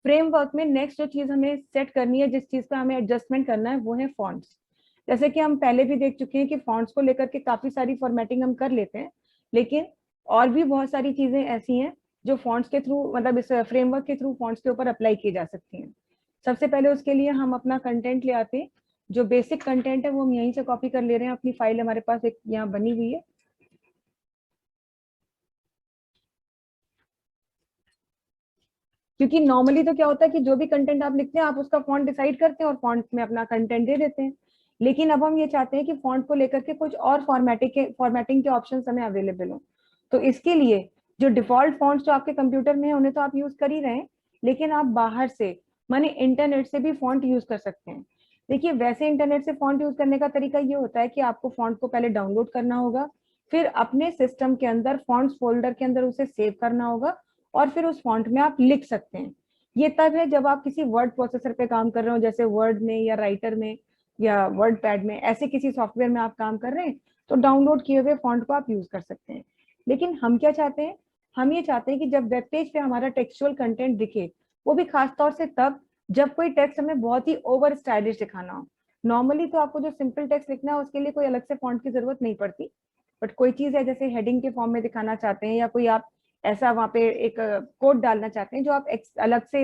Framework में next जो चीज हमें सेट करनी है, जिस चीज का हमें एडजस्टमेंट करना है, वो है फॉन्ट्स। जैसे कि हम पहले भी देख चुके हैं कि फॉन्ट्स को लेकर के काफी सारी फॉर्मेटिंग हम कर लेते हैं, लेकिन और भी बहुत सारी चीजें ऐसी हैं जो फॉन्ट्स के थ्रू, मतलब इस फ्रेमवर्क के थ्रू फॉन्ट्स के ऊपर अप्लाई की जा सकती हैं। सबसे पहले उसके लिए हम अपना कंटेंट ले आते हैं। जो बेसिक कंटेंट है वो हम यहीं से कॉपी कर ले रहे हैं, अपनी फाइल हमारे पास एक यहाँ बनी हुई है। क्योंकि नॉर्मली तो क्या होता है कि जो भी कंटेंट आप लिखते हैं आप उसका फॉन्ट डिसाइड करते हैं और फॉन्ट में अपना कंटेंट दे देते हैं। लेकिन अब हम ये चाहते हैं कि फॉन्ट को लेकर के कुछ और फॉर्मेटिंग के ऑप्शन हमें अवेलेबल हो। तो इसके लिए जो डिफॉल्ट फॉन्ट्स जो आपके कंप्यूटर में है उन्हें तो आप यूज कर ही रहे हैं, लेकिन आप बाहर से माने इंटरनेट से भी फॉन्ट यूज कर सकते हैं। देखिए, वैसे इंटरनेट से फॉन्ट यूज करने का तरीका ये होता है कि आपको फॉन्ट को पहले डाउनलोड करना होगा, फिर अपने सिस्टम के अंदर फॉन्ट्स फोल्डर के अंदर उसे सेव करना होगा, और फिर उस फॉन्ट में आप लिख सकते हैं। ये तब है जब आप किसी वर्ड प्रोसेसर पे काम कर रहे हो, जैसे वर्ड में या राइटर में या वर्ड पैड में, ऐसे किसी सॉफ्टवेयर में आप काम कर रहे हैं, तो डाउनलोड किए हुए फॉन्ट को आप यूज कर सकते हैं। लेकिन हम क्या चाहते हैं, हम ये चाहते हैं कि जब वेब पेज पे हमारा टेक्सचुअल कंटेंट दिखे, वो भी खास तौर से तब जब कोई टेक्स्ट हमें बहुत ही ओवर स्टाइलिश दिखाना हो। नॉर्मली तो आपको जो सिंपल टेक्स्ट लिखना है उसके लिए कोई अलग से फॉन्ट की जरूरत नहीं पड़ती, बट कोई चीज है जैसे हेडिंग के फॉर्म में दिखाना चाहते हैं, या कोई आप ऐसा वहां पे एक कोड डालना चाहते हैं जो आप अलग से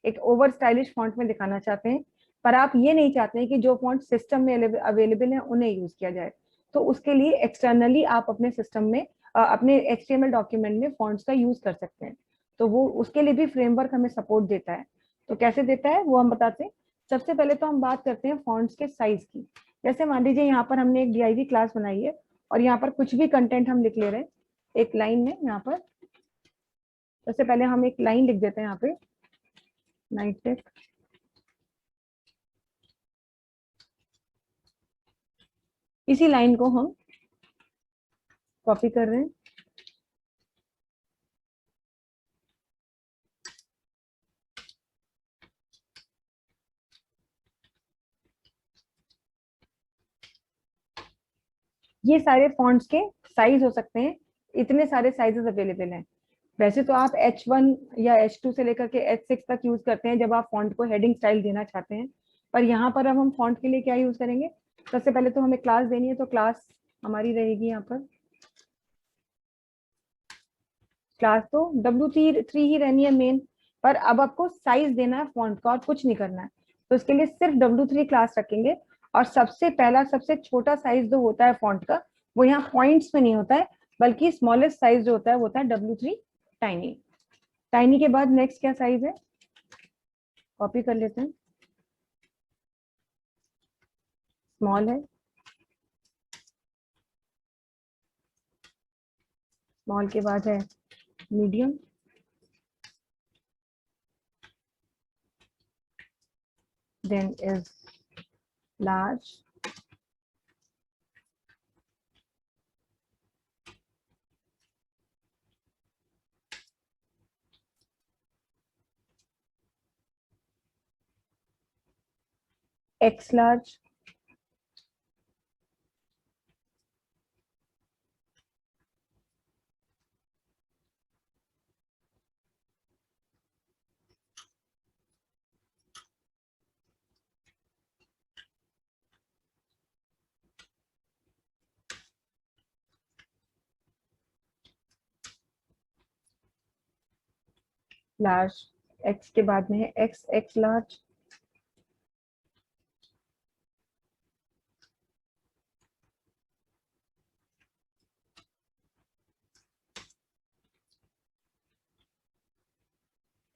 एक ओवर स्टाइलिश फॉन्ट में दिखाना चाहते हैं, पर आप ये नहीं चाहते हैं कि जो फॉन्ट सिस्टम में अवेलेबल है उन्हें यूज किया जाए, तो उसके लिए एक्सटर्नली आप अपने सिस्टम में अपने एचटीएमएल डॉक्यूमेंट में फॉन्ट्स का यूज कर सकते हैं। तो वो उसके लिए भी फ्रेमवर्क हमें सपोर्ट देता है। तो कैसे देता है वो हम बताते हैं। सबसे पहले तो हम बात करते हैं फॉन्ट्स के साइज की। जैसे मान लीजिए यहाँ पर हमने एक डीआईवी क्लास बनाई है, और यहाँ पर कुछ भी कंटेंट हम लिख ले रहे हैं एक लाइन में। यहाँ पर सबसे पहले हम एक लाइन लिख देते हैं यहाँ पे, नाइटेक। इसी लाइन को हम कॉपी कर रहे हैं। ये सारे फॉन्ट्स के साइज हो सकते हैं, इतने सारे साइजेस अवेलेबल हैं। वैसे तो आप H1 या H2 से लेकर के H6 तक यूज करते हैं जब आप फॉन्ट को हेडिंग स्टाइल देना चाहते हैं, पर यहाँ पर अब हम फॉन्ट के लिए क्या यूज करेंगे। सबसे पहले तो हमें क्लास देनी है, तो क्लास हमारी रहेगी यहाँ पर। क्लास तो W3 ही रहनी है मेन, पर अब आपको साइज देना है फॉन्ट का और कुछ नहीं करना है, तो इसके लिए सिर्फ W3 क्लास रखेंगे। और सबसे पहला सबसे छोटा साइज जो होता है फॉन्ट का, वो यहाँ पॉइंट्स में नहीं होता है, बल्कि स्मॉलेस्ट साइज जो होता है वो होता है W3 टाइनी। टाइनी के बाद नेक्स्ट क्या साइज है, कॉपी कर लेते हैं। स्मॉल है, स्मॉल के बाद है medium, then is large, X large, large. X के बाद में है X X large,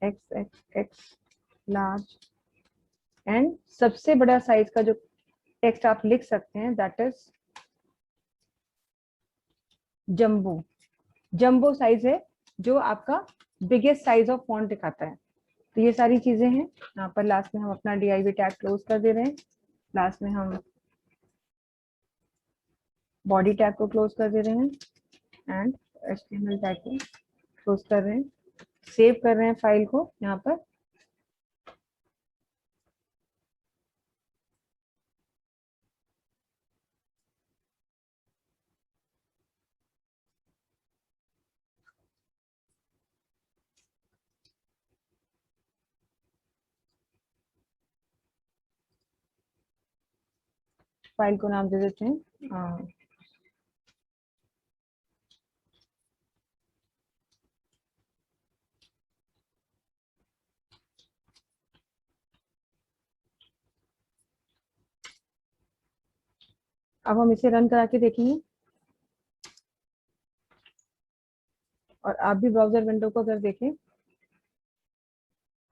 X X X large. And सबसे बड़ा साइज का जो टेक्स्ट आप लिख सकते हैं that is jumbo. Jumbo size है जो आपका बिगेस्ट साइज ऑफ फॉन्ट दिखाता है। तो ये सारी चीजें हैं। यहाँ पर लास्ट में हम अपना डीआईवी टैग क्लोज कर दे रहे हैं। लास्ट में हम बॉडी टैग को क्लोज कर दे रहे हैं एंड एचटीएमएल टैग को क्लोज कर रहे हैं। सेव कर रहे हैं फाइल को यहाँ पर। फाइल को नाम दे देते हैं। हाँ, अब हम इसे रन करा के देखेंगे और आप भी ब्राउजर विंडो को अगर देखें,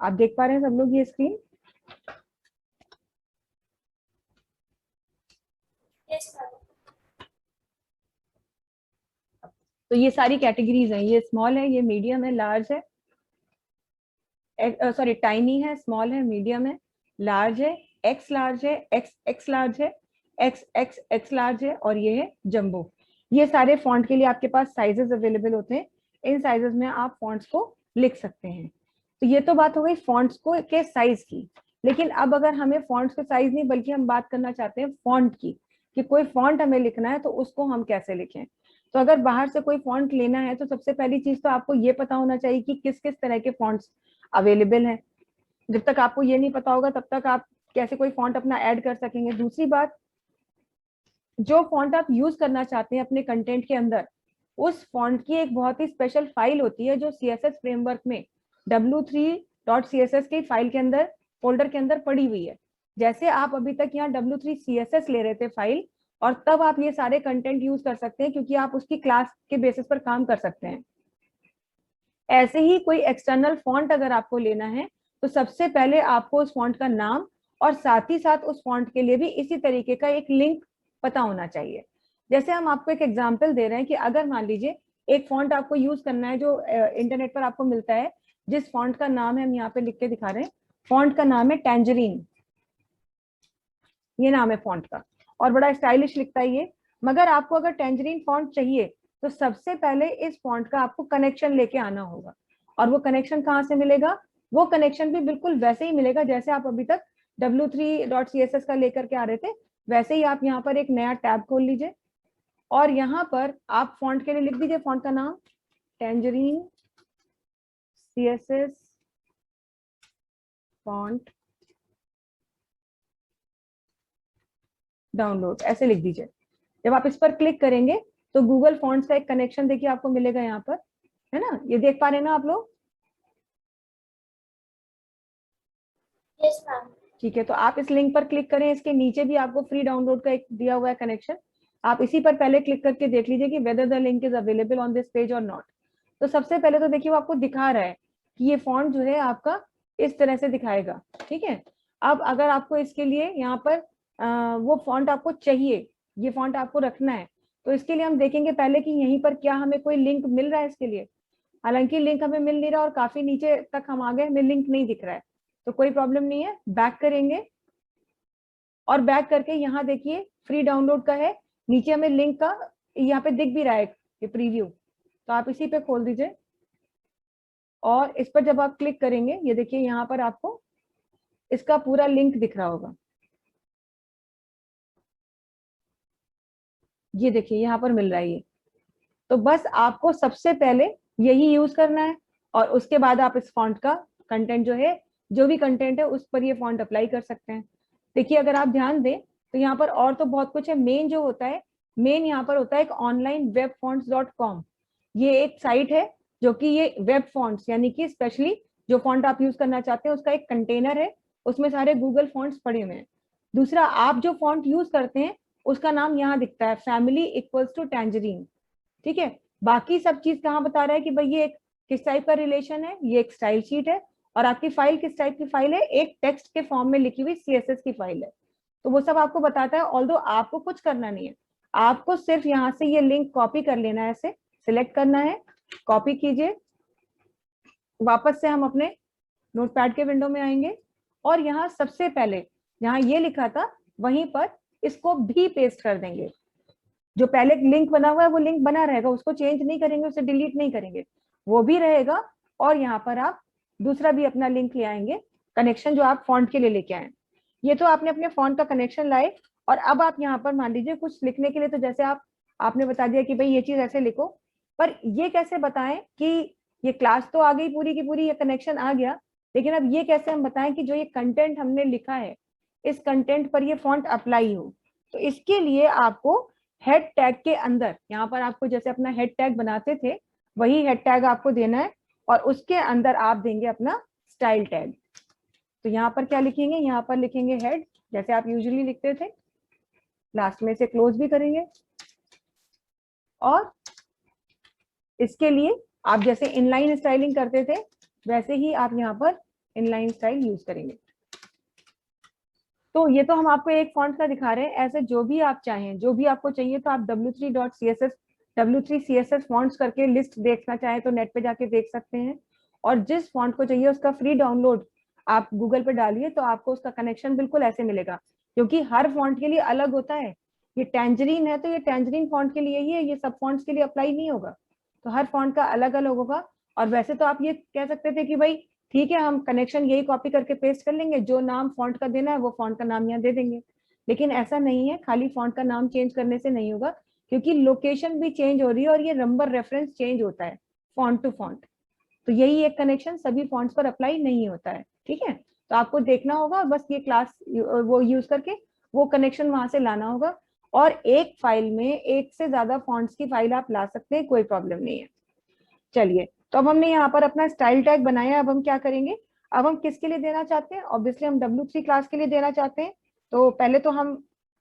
आप देख पा रहे हैं सब लोग ये स्क्रीन? तो ये सारी कैटेगरीज हैं, ये स्मॉल है, ये मीडियम है, लार्ज है, सॉरी टाइनी है, स्मॉल है, मीडियम है, लार्ज है, एक्स लार्ज है, एक्स एक्स लार्ज है, एक्स एक्स एक्स लार्ज है, और ये है जंबो। ये सारे फॉन्ट के लिए आपके पास साइजेस अवेलेबल होते हैं। इन साइजेस में आप फॉन्ट्स को लिख सकते हैं। तो ये तो बात हो गई फॉन्ट्स को के साइज की। लेकिन अब अगर हमें फॉन्ट्स के साइज नहीं, बल्कि हम बात करना चाहते हैं फॉन्ट की, कि कोई फॉन्ट हमें लिखना है तो उसको हम कैसे लिखें। तो अगर बाहर से कोई फॉन्ट लेना है तो सबसे पहली चीज तो आपको ये पता होना चाहिए कि किस किस तरह के फॉन्ट्स अवेलेबल है। जब तक आपको ये नहीं पता होगा तब तक आप कैसे कोई फॉन्ट अपना ऐड कर सकेंगे। दूसरी बात, जो फॉन्ट आप यूज करना चाहते हैं अपने कंटेंट के अंदर, उस फॉन्ट की एक बहुत ही स्पेशल फाइल होती है जो CSS फ्रेमवर्क में w3.css की फाइल के अंदर, फोल्डर के अंदर पड़ी हुई है। जैसे आप अभी तक यहाँ w3 CSS ले रहे थे फाइल, और तब आप ये सारे कंटेंट यूज कर सकते हैं क्योंकि आप उसकी क्लास के बेसिस पर काम कर सकते हैं। ऐसे ही कोई एक्सटर्नल फॉन्ट अगर आपको लेना है तो सबसे पहले आपको उस फॉन्ट का नाम और साथ ही साथ उस फॉन्ट के लिए भी इसी तरीके का एक लिंक पता होना चाहिए। जैसे हम आपको एक एग्जांपल दे रहे हैं कि अगर मान लीजिए एक फॉन्ट आपको यूज करना है जो इंटरनेट पर आपको मिलता है, जिस फॉन्ट का नाम है हम यहाँ पे लिख के दिखा रहे हैं, फॉन्ट का नाम है टैंजरीन। ये नाम है फॉन्ट का और बड़ा स्टाइलिश लिखता है ये। मगर आपको अगर टैंजरीन फॉन्ट चाहिए तो सबसे पहले इस फॉन्ट का आपको कनेक्शन लेके आना होगा। और वो कनेक्शन कहाँ से मिलेगा? वो कनेक्शन भी बिल्कुल वैसे ही मिलेगा जैसे आप अभी तक w3.css का लेकर के आ रहे थे। वैसे ही आप यहाँ पर एक नया टैब खोल लीजिए और यहाँ पर आप फॉन्ट के लिए लिख दीजिए फॉन्ट का नाम टैंजरीन CSS फॉन्ट डाउनलोड, ऐसे लिख दीजिए। जब आप इस पर क्लिक करेंगे तो गूगल फॉन्ट्स का एक कनेक्शन देखिए आपको मिलेगा यहाँ पर, है ना? ये देख पा रहे हैं ना आप लोग? Yes ma'am. ठीक है, तो आप इस लिंक पर क्लिक करें। इसके नीचे भी आपको फ्री डाउनलोड का एक दिया हुआ है कनेक्शन। आप इसी पर पहले क्लिक करके देख लीजिए कि whether the link is available on this page और नॉट। तो सबसे पहले तो देखिए वो आपको दिखा रहा है कि ये फॉन्ट जो है आपका इस तरह से दिखाएगा। ठीक है, अब अगर आपको इसके लिए यहाँ पर वो फॉन्ट आपको चाहिए, ये फॉन्ट आपको रखना है, तो इसके लिए हम देखेंगे पहले कि यहीं पर क्या हमें कोई लिंक मिल रहा है इसके लिए। हालांकि लिंक हमें मिल नहीं रहा और काफी नीचे तक हम आ गए, हमें लिंक नहीं दिख रहा है, तो कोई प्रॉब्लम नहीं है। बैक करेंगे और बैक करके यहाँ देखिए फ्री डाउनलोड का है, नीचे हमें लिंक का यहाँ पे दिख भी रहा है ये प्रीव्यू, तो आप इसी पे खोल दीजिए और इस पर जब आप क्लिक करेंगे ये देखिए यहाँ पर आपको इसका पूरा लिंक दिख रहा होगा। ये देखिए यहाँ पर मिल रहा है ये। तो बस आपको सबसे पहले यही यूज करना है और उसके बाद आप इस फॉन्ट का कंटेंट जो है, जो भी कंटेंट है उस पर ये फॉन्ट अप्लाई कर सकते हैं। देखिए अगर आप ध्यान दें तो यहाँ पर और तो बहुत कुछ है। मेन जो होता है, मेन यहाँ पर होता है एक ऑनलाइन webfonts.com। ये एक साइट है जो कि ये वेब फॉन्ट्स यानी कि स्पेशली जो फॉन्ट आप यूज करना चाहते हैं उसका एक कंटेनर है, उसमें सारे गूगल फॉन्ट्स पड़े हुए हैं। दूसरा, आप जो फॉन्ट यूज करते हैं उसका नाम यहाँ दिखता है, फैमिली इक्वल्स टू टैंजरीन। ठीक है, बाकी सब चीज कहाँ बता रहा है कि भाई ये एक किस टाइप का रिलेशन है, ये एक स्टाइल शीट है और आपकी फाइल किस टाइप की फाइल है, एक टेक्स्ट के फॉर्म में लिखी हुई CSS की फाइल है। तो वो सब आपको बताता है। ऑल्दो आपको कुछ करना नहीं है, आपको सिर्फ यहाँ से ये लिंक कॉपी कर लेना है, ऐसे सिलेक्ट करना है, कॉपी कीजिए, वापस से हम अपने नोटपैड के विंडो में आएंगे और यहाँ सबसे पहले जहाँ ये लिखा था वहीं पर इसको भी पेस्ट कर देंगे। जो पहले लिंक बना हुआ है वो लिंक बना रहेगा, उसको चेंज नहीं करेंगे, उसे डिलीट नहीं करेंगे, वो भी रहेगा। और यहाँ पर आप दूसरा भी अपना लिंक ले आएंगे, कनेक्शन जो आप फॉन्ट के लिए लेके आए। ये तो आपने अपने फॉन्ट का कनेक्शन लाए और अब आप यहाँ पर मान लीजिए कुछ लिखने के लिए, तो जैसे आपने बता दिया कि भाई ये चीज ऐसे लिखो, पर ये कैसे बताएं कि ये क्लास तो आ गई पूरी की पूरी, ये कनेक्शन आ गया, लेकिन अब ये कैसे हम बताएं कि जो ये कंटेंट हमने लिखा है इस कंटेंट पर ये फॉन्ट अप्लाई हो। तो इसके लिए आपको हेड टैग के अंदर, यहाँ पर आपको जैसे अपना हेड टैग बनाते थे वही हेड टैग आपको देना है, और उसके अंदर आप देंगे अपना स्टाइल टैग। तो यहाँ पर क्या लिखेंगे, यहाँ पर लिखेंगे हेड, जैसे आप यूजुअली लिखते थे, लास्ट में से क्लोज भी करेंगे, और इसके लिए आप जैसे इनलाइन स्टाइलिंग करते थे वैसे ही आप यहाँ पर इनलाइन स्टाइल यूज करेंगे। तो ये तो हम आपको एक फॉन्ट का दिखा रहे हैं, ऐसे जो भी आप चाहें, जो भी आपको चाहिए तो आप w3.css w3css फॉन्ट्स करके लिस्ट देखना चाहें तो नेट पे जाके देख सकते हैं, और जिस फॉन्ट को चाहिए उसका फ्री डाउनलोड आप गूगल पे डालिए तो आपको उसका कनेक्शन बिल्कुल ऐसे मिलेगा, क्योंकि हर फॉन्ट के लिए अलग होता है। ये टैंजरीन है तो ये टैंजरीन फॉन्ट के लिए ही है, ये सब फॉन्ट्स के लिए अप्लाई नहीं होगा, तो हर फॉन्ट का अलग अलग होगा। और वैसे तो आप ये कह सकते थे कि भाई ठीक है हम कनेक्शन यही कॉपी करके पेस्ट कर लेंगे, जो नाम फॉन्ट का देना है वो फॉन्ट का नाम यहाँ दे देंगे, लेकिन ऐसा नहीं है, खाली फॉन्ट का नाम चेंज करने से नहीं होगा, क्योंकि लोकेशन भी चेंज हो रही है और ये नंबर रेफरेंस चेंज होता है फॉन्ट टू फॉन्ट, तो यही एक कनेक्शन सभी फॉन्ट्स पर अप्लाई नहीं होता है। ठीक है, तो आपको देखना होगा बस ये क्लास वो यूज करके वो कनेक्शन वहां से लाना होगा, और एक फाइल में एक से ज्यादा फॉन्ट्स की फाइल आप ला सकते हैं, कोई प्रॉब्लम नहीं है। चलिए, तो अब हमने यहाँ पर अपना स्टाइल टैग बनाया, अब हम क्या करेंगे, अब हम किसके लिए देना चाहते हैं, ऑब्वियसली हम W3 क्लास के लिए देना चाहते हैं। तो पहले तो हम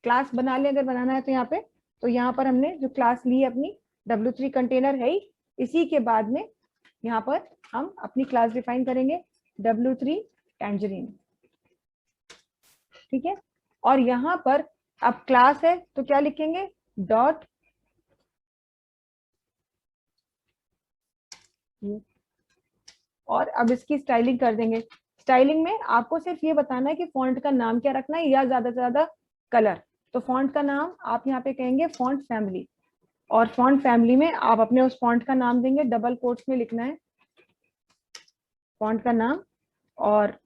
क्लास बना लें अगर बनाना है तो यहाँ पे, तो यहाँ पर हमने जो क्लास ली है अपनी W3 कंटेनर है ही, इसी के बाद में यहाँ पर हम अपनी क्लास डिफाइन करेंगे W3 टैंजरीन। ठीक है, और यहाँ पर अब क्लास है तो क्या लिखेंगे, डॉट और अब इसकी स्टाइलिंग कर देंगे। स्टाइलिंग में आपको सिर्फ ये बताना है कि फॉन्ट का नाम क्या रखना है या ज्यादा से ज्यादा कलर। तो फॉन्ट का नाम आप यहाँ पे कहेंगे फॉन्ट फैमिली, और फॉन्ट फैमिली में आप अपने उस फॉन्ट का नाम देंगे, डबल कोट्स में लिखना है फॉन्ट का नाम। और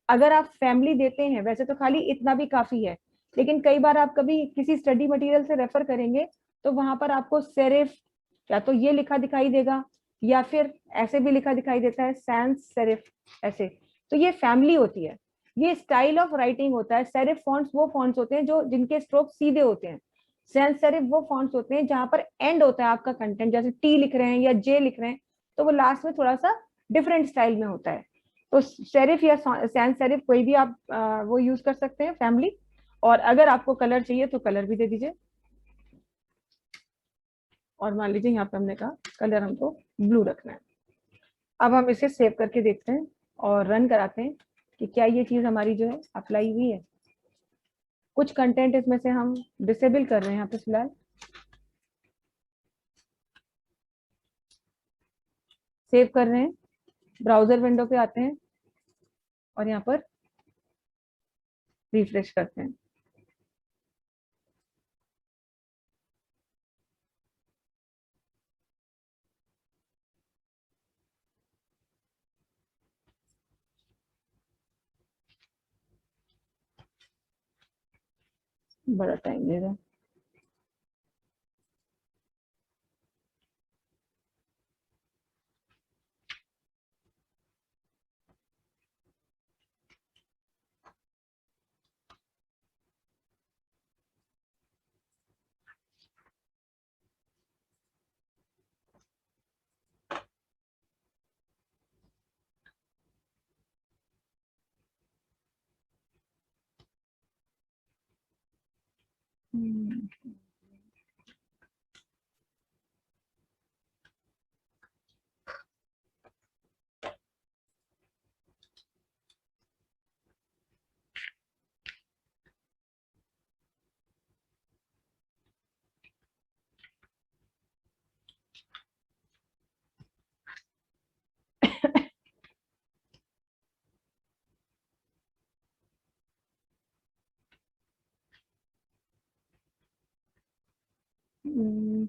अगर आप फैमिली देते हैं, वैसे तो खाली इतना भी काफी है, लेकिन कई बार आप कभी किसी स्टडी मटेरियल से रेफर करेंगे तो वहां पर आपको सेरिफ या तो ये लिखा दिखाई देगा, या फिर ऐसे भी लिखा दिखाई देता है सैंस सेरिफ ऐसे, तो ये फैमिली होती है, ये स्टाइल ऑफ राइटिंग होता है। सेरिफ फॉन्ट्स वो फॉन्ट्स होते हैं जो जिनके स्ट्रोक सीधे होते हैं, सैंस सेरिफ वो फॉन्ट्स होते हैं जहां पर एंड होता है आपका कंटेंट, जैसे टी लिख रहे हैं या जे लिख रहे हैं तो वो लास्ट में थोड़ा सा डिफरेंट स्टाइल में होता है। तो सेरिफ या सैंस सेरिफ कोई भी आप वो यूज कर सकते हैं फैमिली, और अगर आपको कलर चाहिए तो कलर भी दे दीजिए, और मान लीजिए यहाँ पे हमने कहा कलर हमको ब्लू रखना है। अब हम इसे सेव करके देखते हैं और रन कराते हैं कि क्या ये चीज हमारी जो है अप्लाई हुई है। कुछ कंटेंट इसमें से हम डिसेबल कर रहे हैं यहाँ पे फिलहाल, सेव कर रहे हैं, ब्राउजर विंडो पे आते हैं और यहाँ पर रिफ्रेश करते हैं। बड़ा टाइम ले रहा है। हम्म,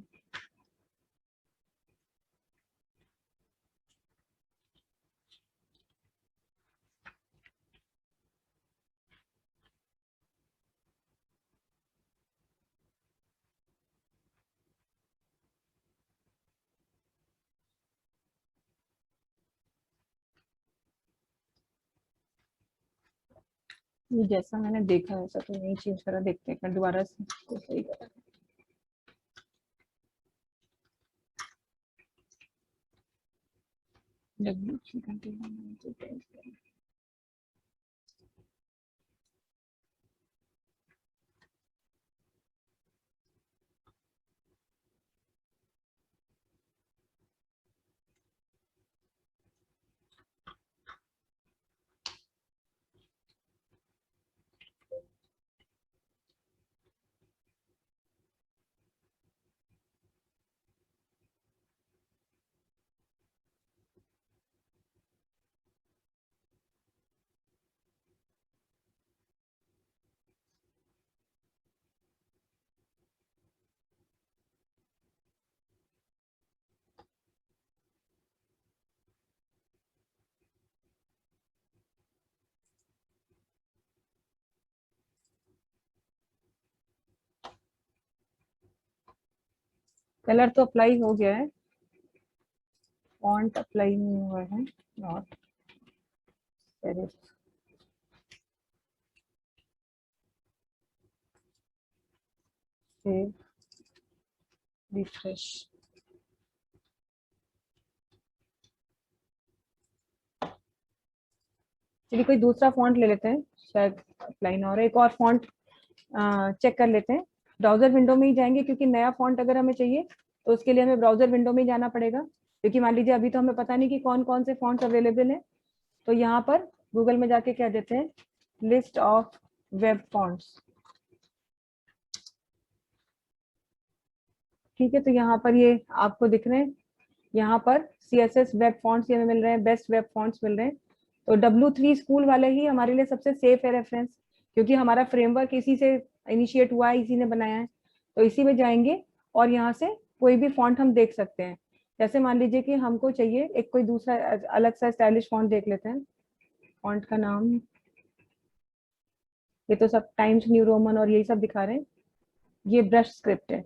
ये जैसा मैंने देखा है ऐसा तो नहीं चेंज करा, देखते हैं मैं दोबारा से इसको सही करा। W3 कंटेनर कलर तो अप्लाई हो गया है, फॉन्ट अप्लाई नहीं हुआ है, नॉट सेरिफ। Save, refresh. चलिए कोई दूसरा फॉन्ट ले लेते हैं, शायद अप्लाई ना हो रहा है। एक और फॉन्ट चेक कर लेते हैं। ब्राउजर विंडो में ही जाएंगे क्योंकि नया फॉन्ट अगर हमें चाहिए तो उसके लिए हमें ब्राउजर विंडो में ही जाना पड़ेगा, क्योंकि मान लीजिए अभी तो हमें पता नहीं कि कौन कौन से फॉन्ट्स अवेलेबल हैं। तो यहाँ पर गूगल में जाके क्या देते हैं, लिस्ट ऑफ वेब फॉन्ट्स। ठीक है, तो यहाँ पर ये आपको दिख रहे हैं, यहाँ पर CSS वेब फॉन्ट्स हमें मिल रहे हैं, बेस्ट वेब फॉन्ट्स मिल रहे हैं। तो W3 स्कूल वाले ही हमारे लिए सबसे सेफ है रेफरेंस, क्योंकि हमारा फ्रेमवर्क इसी से इनिशिएट हुआ है, इसी ने बनाया है। तो इसी में जाएंगे और यहाँ से कोई भी फॉन्ट हम देख सकते हैं। जैसे मान लीजिए कि हमको चाहिए एक कोई दूसरा अलग सा स्टाइलिश फॉन्ट देख लेते हैं। फॉन्ट का नाम, ये तो सब टाइम्स न्यू रोमन और यही सब दिखा रहे हैं। ये ब्रश स्क्रिप्ट है,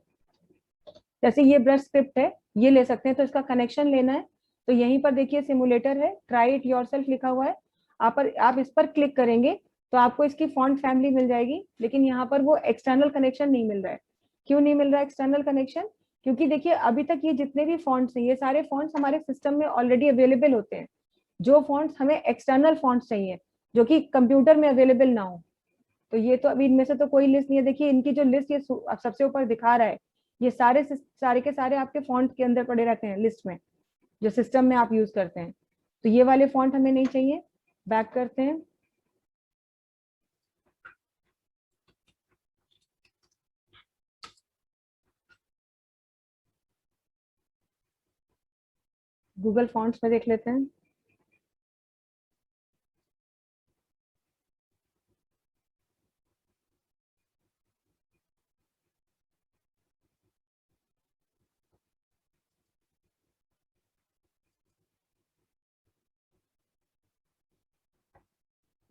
जैसे ये ब्रश स्क्रिप्ट है, ये ले सकते हैं। तो इसका कनेक्शन लेना है तो यहीं पर देखिए सिमुलेटर है, ट्राई इट योरसेल्फ लिखा हुआ है। आप इस पर क्लिक करेंगे तो आपको इसकी फॉन्ट फैमिली मिल जाएगी, लेकिन यहाँ पर वो एक्सटर्नल कनेक्शन नहीं मिल रहा है। क्यों नहीं मिल रहा है एक्सटर्नल कनेक्शन? क्योंकि देखिए अभी तक ये जितने भी फॉन्ट्स हैं, ये सारे फॉन्ट्स हमारे सिस्टम में ऑलरेडी अवेलेबल होते हैं। जो फॉन्ट्स हमें एक्सटर्नल फॉन्ट्स चाहिए जो कि कंप्यूटर में अवेलेबल ना हो, तो ये तो अभी इनमें से तो कोई लिस्ट नहीं है। देखिए इनकी जो लिस्ट ये सबसे ऊपर दिखा रहा है, ये सारे के सारे आपके फॉन्ट के अंदर पड़े रहते हैं लिस्ट में, जो सिस्टम में आप यूज करते हैं। तो ये वाले फॉन्ट हमें नहीं चाहिए। बैक करते हैं। गूगल फॉन्ट्स में देख लेते हैं।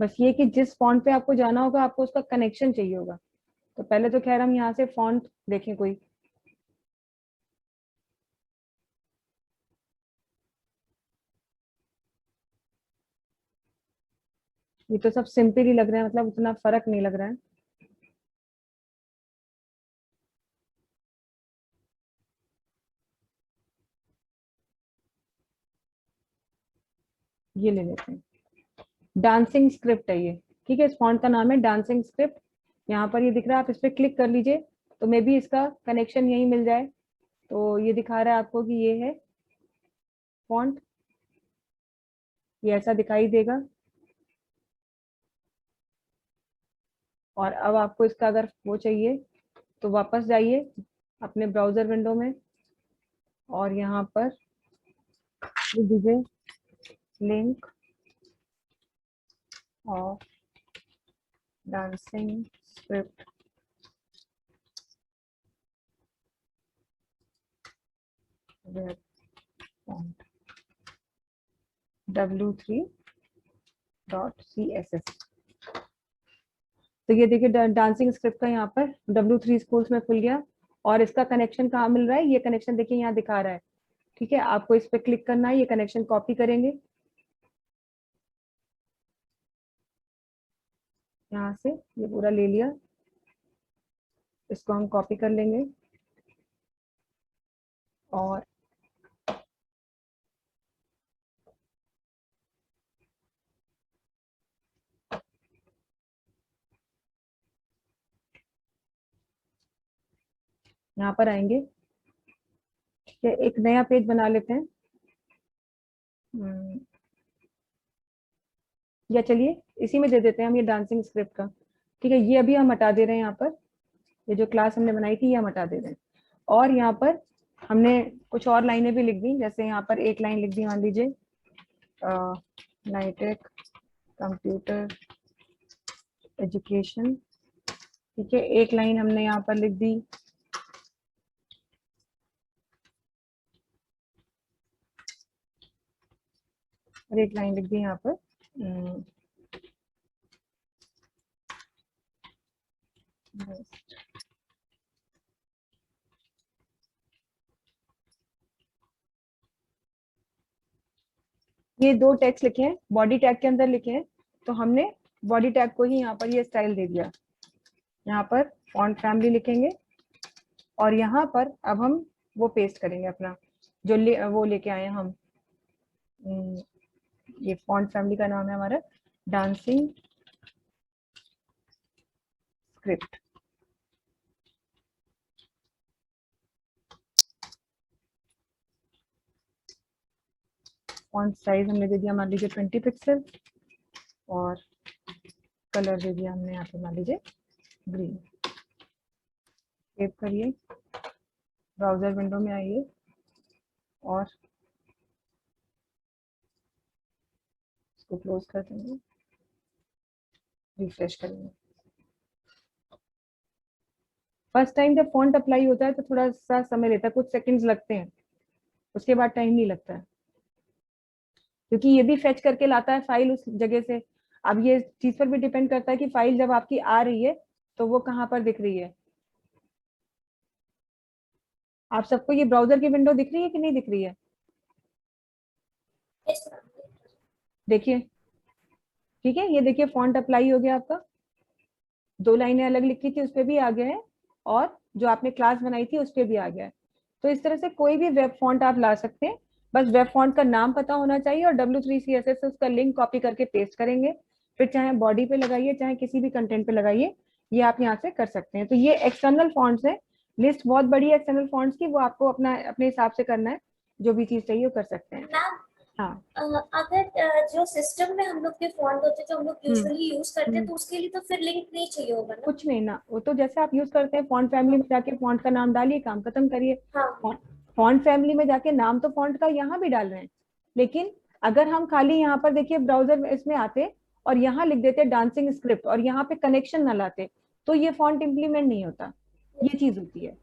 बस ये कि जिस फॉन्ट पे आपको जाना होगा आपको उसका कनेक्शन चाहिए होगा। तो पहले तो खैर हम यहाँ से फॉन्ट देखें कोई। ये तो सब सिंपल ही लग रहा है, मतलब उतना फर्क नहीं लग रहा है। ये ले लेते हैं, डांसिंग स्क्रिप्ट है ये। ठीक है, इस फॉन्ट का नाम है डांसिंग स्क्रिप्ट। यहाँ पर ये दिख रहा है, आप इस पर क्लिक कर लीजिए तो मे बी इसका कनेक्शन यही मिल जाए। तो ये दिखा रहा है आपको कि ये है फॉन्ट, ये ऐसा दिखाई देगा। और अब आपको इसका अगर वो चाहिए तो वापस जाइए अपने ब्राउजर विंडो में और यहाँ पर दीजिए link of dancing script web font w3.css। तो ये देखिए डांसिंग स्क्रिप्ट का यहाँ पर W3 स्कूल्स में खुल गया। और इसका कनेक्शन कहाँ मिल रहा है, ये कनेक्शन देखिए यहाँ दिखा रहा है। ठीक है, आपको इस पर क्लिक करना है, ये कनेक्शन कॉपी करेंगे। यहाँ से ये पूरा ले लिया, इसको हम कॉपी कर लेंगे और यहाँ पर आएंगे। ठीक है, एक नया पेज बना लेते हैं। या चलिए इसी में दे देते हैं हम ये डांसिंग स्क्रिप्ट का। ठीक है, ये अभी हम हटा दे रहे हैं। यहाँ पर ये जो क्लास हमने बनाई थी ये हम हटा दे रहे हैं। और यहाँ पर हमने कुछ और लाइनें भी लिख दी, जैसे यहाँ पर एक लाइन लिख दी, मान लीजिए नाइटेक कंप्यूटर एजुकेशन। ठीक है, एक लाइन हमने यहाँ पर लिख दी और एक लाइन लिख दी यहाँ पर ये दो टैग्स लिखे हैं, बॉडी टैग के अंदर लिखे हैं, तो हमने बॉडी टैग को ही यहाँ पर ये स्टाइल दे दिया। यहाँ पर फॉन्ट फैमिली लिखेंगे और यहाँ पर अब हम वो पेस्ट करेंगे अपना जो वो लेके आए हम। ये फॉन्ट फैमिली का नाम है हमारा डांसिंग स्क्रिप्ट। फॉन्ट साइज हमने दे दिया मान लीजिए 20 पिक्सल और कलर दे दिया हमने यहाँ पे मान लीजिए ग्रीन। सेव करिए, ब्राउजर विंडो में आइए और इसको क्लोज कर देंगे, रिफ्रेश करेंगे। फर्स्ट टाइम जब फॉन्ट अप्लाई होता है तो थोड़ा सा समय लेता है, कुछ सेकंड्स लगते हैं, उसके बाद टाइम नहीं लगता है, क्योंकि ये भी फेच करके लाता है फाइल उस जगह से। अब ये चीज पर भी डिपेंड करता है कि फाइल जब आपकी आ रही है तो वो कहाँ पर दिख रही है। आप सबको ये ब्राउजर की विंडो दिख रही है कि नहीं दिख रही है? Yes, ma'am. देखिए, ठीक है, ये देखिए फॉन्ट अप्लाई हो गया आपका, दो लाइनें अलग लिखी थी उस पर भी आ गया है और जो आपने क्लास बनाई थी उस पर भी आ गया है। तो इस तरह से कोई भी वेब फॉन्ट आप ला सकते हैं, बस वेब फॉन्ट का नाम पता होना चाहिए और W3CSS से उसका लिंक कॉपी करके पेस्ट करेंगे, फिर चाहे बॉडी पे लगाइए चाहे किसी भी कंटेंट पे लगाइए, ये आप यहाँ से कर सकते हैं। तो ये एक्सटर्नल फॉन्ट्स है, लिस्ट बहुत बड़ी है एक्सटर्नल फॉन्ट्स की, वो आपको अपना अपने हिसाब से करना है, जो भी चीज चाहिए वो कर सकते हैं। मैम, हाँ, अगर जो सिस्टम में हम लोग के फॉन्ट होते हैं जो हम लोग यूजुअली यूज करते हैं तो उसके लिए तो फिर लिंक नहीं चाहिए होगा ना? कुछ नहीं ना, वो तो जैसे आप यूज करते हैं फॉन्ट फैमिली में जाके फॉन्ट का नाम डालिए, काम खत्म करिए। हाँ। फॉन्ट फैमिली में जाके नाम तो फॉन्ट का यहाँ भी डाल रहे हैं, लेकिन अगर हम खाली यहाँ पर देखिए ब्राउजर में इसमें आते और यहाँ लिख देते डांसिंग स्क्रिप्ट और यहाँ पे कनेक्शन ना लाते तो ये फॉन्ट इम्प्लीमेंट नहीं होता, ये चीज होती है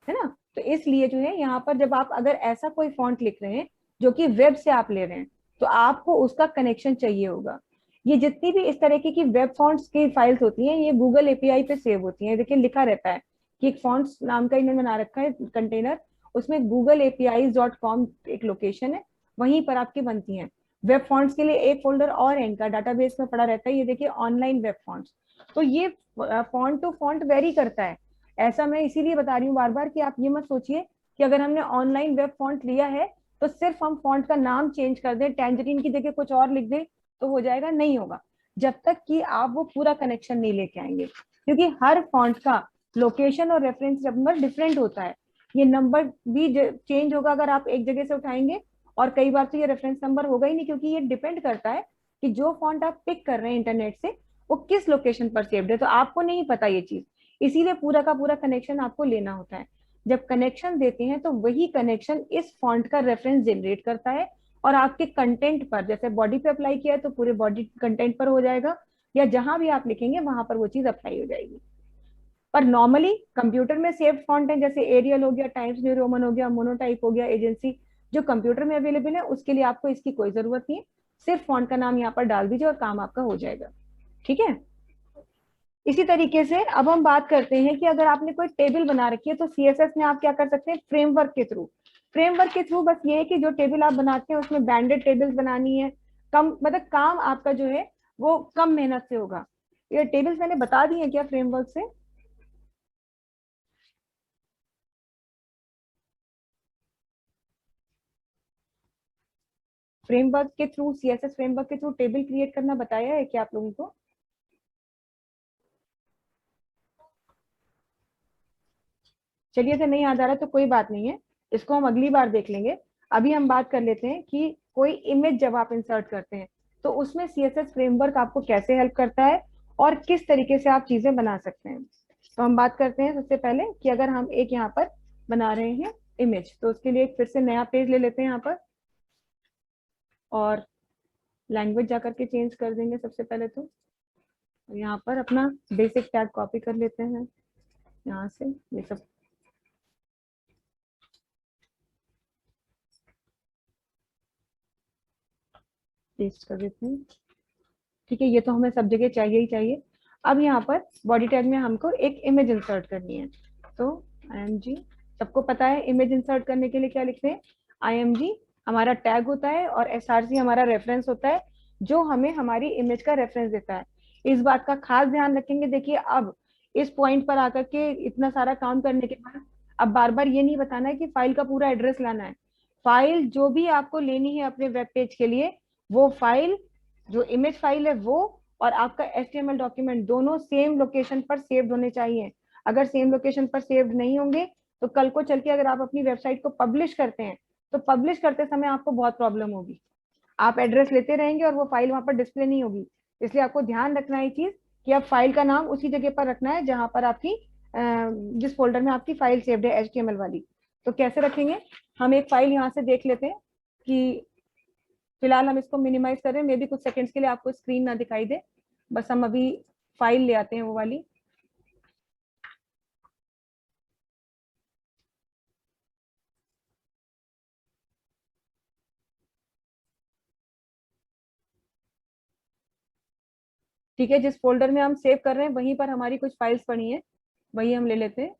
ना। तो इसलिए जो है यहाँ पर जब आप अगर ऐसा कोई फॉन्ट लिख रहे हैं जो कि वेब से आप ले रहे हैं तो आपको उसका कनेक्शन चाहिए होगा। ये जितनी भी इस तरह की वेब फॉन्ट्स की फाइल्स होती हैं ये गूगल एपीआई पे सेव होती हैं। देखिए लिखा रहता है कि एक फॉन्ट्स नाम का इन्होंने बना रखा है कंटेनर, उसमें googleapis.com एक लोकेशन है, वहीं पर आपकी बनती हैं। वेब फॉन्ट्स के लिए एक फोल्डर और है इनका डाटाबेस में पड़ा रहता है, ये देखिए ऑनलाइन वेब फॉन्ट्स। तो ये फॉन्ट टू फॉन्ट वेरी करता है। ऐसा मैं इसीलिए बता रही हूँ बार बार कि आप ये मत सोचिए कि अगर हमने ऑनलाइन वेब फॉन्ट लिया है तो सिर्फ हम फॉन्ट का नाम चेंज कर दें, टैंजरीन की जगह कुछ और लिख दें तो हो जाएगा, नहीं होगा जब तक कि आप वो पूरा कनेक्शन नहीं लेके आएंगे, क्योंकि हर फॉन्ट का लोकेशन और रेफरेंस नंबर डिफरेंट होता है। ये नंबर भी चेंज होगा अगर आप एक जगह से उठाएंगे, और कई बार तो ये रेफरेंस नंबर होगा ही नहीं, क्योंकि ये डिपेंड करता है कि जो फॉन्ट आप पिक कर रहे हैं इंटरनेट से वो किस लोकेशन पर सेव्ड है, तो आपको नहीं पता ये चीज, इसीलिए पूरा का पूरा कनेक्शन आपको लेना होता है। जब कनेक्शन देते हैं तो वही कनेक्शन इस फॉन्ट का रेफरेंस जनरेट करता है और आपके कंटेंट पर, जैसे बॉडी पे अप्लाई किया है तो पूरे बॉडी कंटेंट पर हो जाएगा, या जहां भी आप लिखेंगे वहां पर वो चीज अप्लाई हो जाएगी। पर नॉर्मली कंप्यूटर में सेव्ड फॉन्ट है, जैसे एरियल हो गया, टाइम्स न्यू रोमन हो गया, मोनोटाइप हो गया, एजेंसी, जो कंप्यूटर में अवेलेबल है उसके लिए आपको इसकी कोई जरूरत नहीं है, सिर्फ फॉन्ट का नाम यहाँ पर डाल दीजिए और काम आपका हो जाएगा। ठीक है, इसी तरीके से अब हम बात करते हैं कि अगर आपने कोई टेबल बना रखी है तो सीएसएस में आप क्या कर सकते हैं, फ्रेमवर्क के थ्रू। फ्रेमवर्क के थ्रू बस ये है कि जो टेबल आप बनाते हैं उसमें बैंडेड टेबल्स बनानी है, कम मतलब काम आपका जो है वो कम मेहनत से होगा। ये टेबल्स मैंने बता दी है क्या फ्रेमवर्क से? फ्रेमवर्क के थ्रू, सीएसएस फ्रेमवर्क के थ्रू टेबल क्रिएट करना बताया है क्या आप लोगों को? चलिए, अगर नहीं याद आ रहा तो कोई बात नहीं है, इसको हम अगली बार देख लेंगे। अभी हम बात कर लेते हैं कि कोई इमेज जब आप इंसर्ट करते हैं तो उसमें सीएसएस फ्रेमवर्क आपको कैसे हेल्प करता है और किस तरीके से आप चीजें बना सकते हैं। तो हम बात करते हैं सबसे पहले कि अगर हम एक यहाँ पर बना रहे हैं इमेज, तो उसके लिए एक फिर से नया पेज ले लेते हैं यहाँ पर, और लैंग्वेज जाकर के चेंज कर देंगे सबसे पहले। तो यहाँ पर अपना बेसिक टैग कॉपी कर लेते हैं, यहाँ से ये सब पेस्ट कर देते हैं। ठीक है, ये तो हमें सब जगह चाहिए ही चाहिए। अब यहाँ पर बॉडी टैग में हमको एक इमेज इंसर्ट करनी है, तो img, सबको पता है इमेज इंसर्ट करने के लिए क्या लिखते हैं, img हमारा टैग होता है और src हमारा रेफरेंस होता है जो हमें हमारी इमेज का रेफरेंस देता है। इस बात का खास ध्यान रखेंगे। देखिए, अब इस पॉइंट पर आकर के इतना सारा काम करने के बाद अब बार बार ये नहीं बताना है कि फाइल का पूरा एड्रेस लाना है। फाइल जो भी आपको लेनी है अपने वेब पेज के लिए, वो फाइल, जो इमेज फाइल है वो और आपका एचटीएमएल डॉक्यूमेंट दोनों सेम लोकेशन पर सेव्ड होने चाहिए। अगर सेम लोकेशन पर सेव्ड नहीं होंगे तो कल को चल के अगर आप अपनी वेबसाइट को पब्लिश करते हैं तो पब्लिश करते समय आपको बहुत प्रॉब्लम होगी। आप एड्रेस लेते रहेंगे और वो फाइल वहां पर डिस्प्ले नहीं होगी। इसलिए आपको ध्यान रखना है चीज कि आप फाइल का नाम उसी जगह पर रखना है जहां पर आपकी जिस फोल्डर में आपकी फाइल सेव्ड है एचटीएमएल वाली। तो कैसे रखेंगे, हम एक फाइल यहाँ से देख लेते हैं कि फिलहाल हम इसको मिनिमाइज कर रहे हैं, मे बी कुछ सेकंड्स के लिए आपको स्क्रीन ना दिखाई दे, बस हम अभी फाइल ले आते हैं वो वाली। ठीक है, जिस फोल्डर में हम सेव कर रहे हैं वहीं पर हमारी कुछ फाइल्स पड़ी हैं, वही हम ले लेते हैं।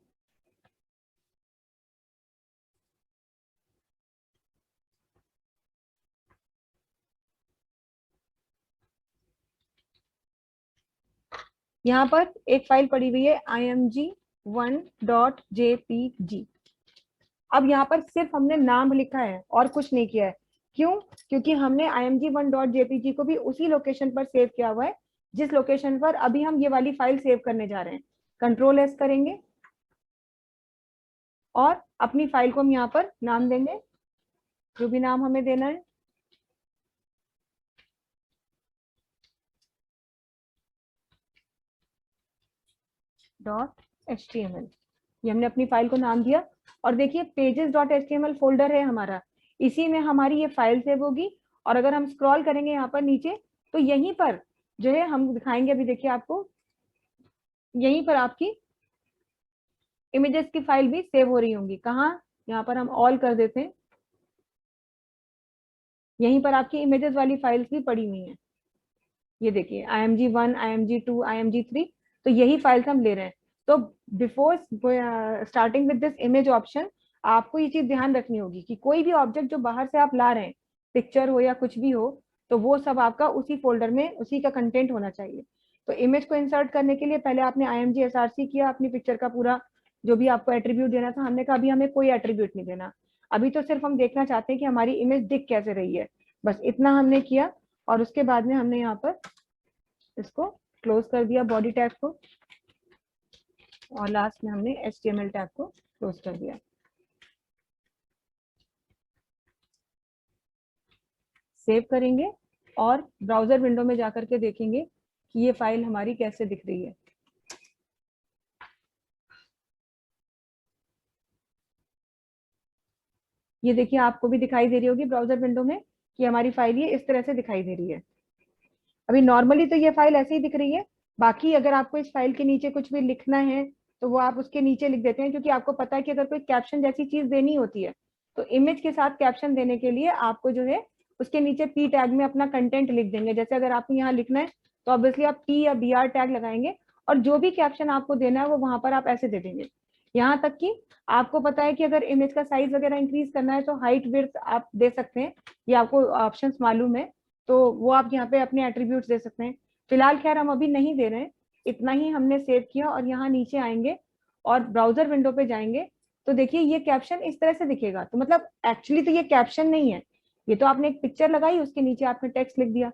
यहाँ पर एक फाइल पड़ी हुई है img1.jpg। अब यहाँ पर सिर्फ हमने नाम लिखा है और कुछ नहीं किया है। क्यों? क्योंकि हमने img1.jpg को भी उसी लोकेशन पर सेव किया हुआ है जिस लोकेशन पर अभी हम ये वाली फाइल सेव करने जा रहे हैं। कंट्रोल एस करेंगे और अपनी फाइल को हम यहाँ पर नाम देंगे, जो भी नाम हमें देना है। .html, ये हमने अपनी फाइल को नाम दिया। और देखिए pages.html फोल्डर है हमारा, इसी में हमारी ये फाइल सेव होगी। और अगर हम स्क्रॉल करेंगे यहाँ पर नीचे तो यहीं पर जो है हम दिखाएंगे, अभी देखिए आपको यहीं पर आपकी इमेजेस की फाइल भी सेव हो रही होंगी। कहाँ? यहाँ पर हम ऑल कर देते हैं, यहीं पर आपकी इमेजेस वाली फाइल्स भी पड़ी हुई हैं। ये देखिए img1, img2, img3, तो यही फाइल्स हम ले रहे हैं। तो before starting with this image option आपको ये चीज ध्यान रखनी होगी कि कोई भी ऑब्जेक्ट जो बाहर से आप ला रहे हैं, पिक्चर हो या कुछ भी हो, तो वो सब आपका उसी फोल्डर में उसी का कंटेंट होना चाहिए। तो इमेज को इंसर्ट करने के लिए पहले आपने img src किया अपनी पिक्चर का पूरा, जो भी आपको एट्रीब्यूट देना था। हमने कहा अभी हमें कोई एट्रीब्यूट नहीं देना, अभी तो सिर्फ हम देखना चाहते हैं कि हमारी इमेज दिख कैसे रही है, बस इतना हमने किया। और उसके बाद में हमने यहाँ पर इसको क्लोज कर दिया बॉडी टैग को, और लास्ट में हमने HTML टैग को क्लोज कर दिया। सेव करेंगे और ब्राउजर विंडो में जाकर के देखेंगे कि ये फाइल हमारी कैसे दिख रही है। ये देखिए आपको भी दिखाई दे रही होगी ब्राउजर विंडो में कि हमारी फाइल ये इस तरह से दिखाई दे रही है। अभी नॉर्मली तो ये फाइल ऐसे ही दिख रही है। बाकी अगर आपको इस फाइल के नीचे कुछ भी लिखना है तो वो आप उसके नीचे लिख देते हैं, क्योंकि आपको पता है कि अगर कोई कैप्शन जैसी चीज देनी होती है तो इमेज के साथ कैप्शन देने के लिए आपको जो है उसके नीचे पी टैग में अपना कंटेंट लिख देंगे। जैसे अगर आपको यहाँ लिखना है तो ऑब्वियसली आप पी या बी आर टैग लगाएंगे और जो भी कैप्शन आपको देना है वो वहां पर आप ऐसे दे देंगे। यहाँ तक कि आपको पता है कि अगर इमेज का साइज वगैरह इंक्रीज करना है तो हाइट विड्थ आप दे सकते हैं, ये आपको ऑप्शंस मालूम है, तो वो आप यहाँ पे अपने एट्रीब्यूट्स दे सकते हैं। फिलहाल खैर हम अभी नहीं दे रहे हैं, इतना ही हमने सेव किया और यहाँ नीचे आएंगे और ब्राउजर विंडो पे जाएंगे तो देखिए ये कैप्शन इस तरह से दिखेगा। तो मतलब एक्चुअली तो ये कैप्शन नहीं है, ये तो आपने एक पिक्चर लगाई, उसके नीचे आपने टेक्स्ट लिख दिया।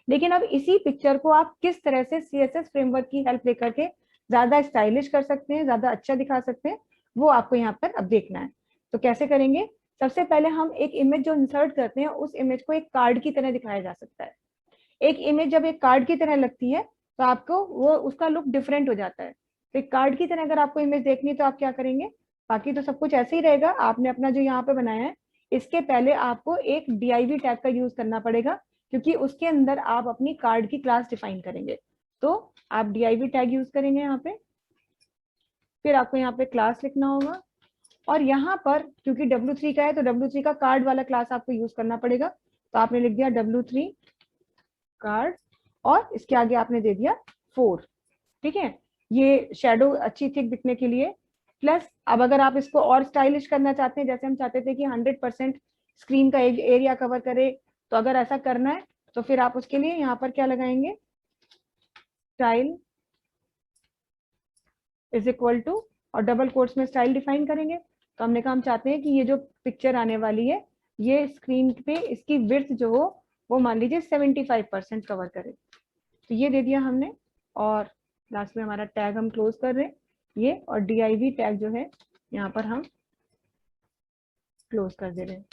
लेकिन अब इसी पिक्चर को आप किस तरह से CSS फ्रेमवर्क की हेल्प लेकर के ज्यादा स्टाइलिश कर सकते हैं, ज्यादा अच्छा दिखा सकते हैं, वो आपको यहाँ पर अब देखना है। तो कैसे करेंगे? सबसे पहले हम एक इमेज जो इंसर्ट करते हैं उस इमेज को एक कार्ड की तरह दिखाया जा सकता है। एक इमेज जब एक कार्ड की तरह लगती है तो आपको वो उसका लुक डिफरेंट हो जाता है। तो एक कार्ड की तरह अगर आपको इमेज देखनी है तो आप क्या करेंगे? बाकी तो सब कुछ ऐसे ही रहेगा, आपने अपना जो यहाँ पे बनाया है इसके पहले आपको एक div टैग का यूज करना पड़ेगा, क्योंकि उसके अंदर आप अपनी कार्ड की क्लास डिफाइन करेंगे। तो आप div टैग यूज करेंगे यहाँ पे, फिर आपको यहाँ पे क्लास लिखना होगा और यहाँ पर क्योंकि W3 का है तो W3 का कार्ड वाला क्लास आपको यूज करना पड़ेगा। तो आपने लिख दिया W3 कार्ड और इसके आगे आपने दे दिया 4। ठीक है, ये शेडो अच्छी थिक दिखने के लिए। प्लस अब अगर आप इसको और स्टाइलिश करना चाहते हैं, जैसे हम चाहते थे कि 100% स्क्रीन का एरिया कवर करे, तो अगर ऐसा करना है तो फिर आप उसके लिए यहाँ पर क्या लगाएंगे? स्टाइल इज इक्वल टू और डबल कोट्स में स्टाइल डिफाइन करेंगे। तो हमने कहा हम चाहते हैं कि ये जो पिक्चर आने वाली है ये स्क्रीन पे इसकी विड्थ जो हो वो मान लीजिए 75% कवर करे। तो ये दे दिया हमने और लास्ट में हमारा टैग हम क्लोज कर रहे हैं ये, और div टैग जो है यहाँ पर हम क्लोज कर दे रहे हैं।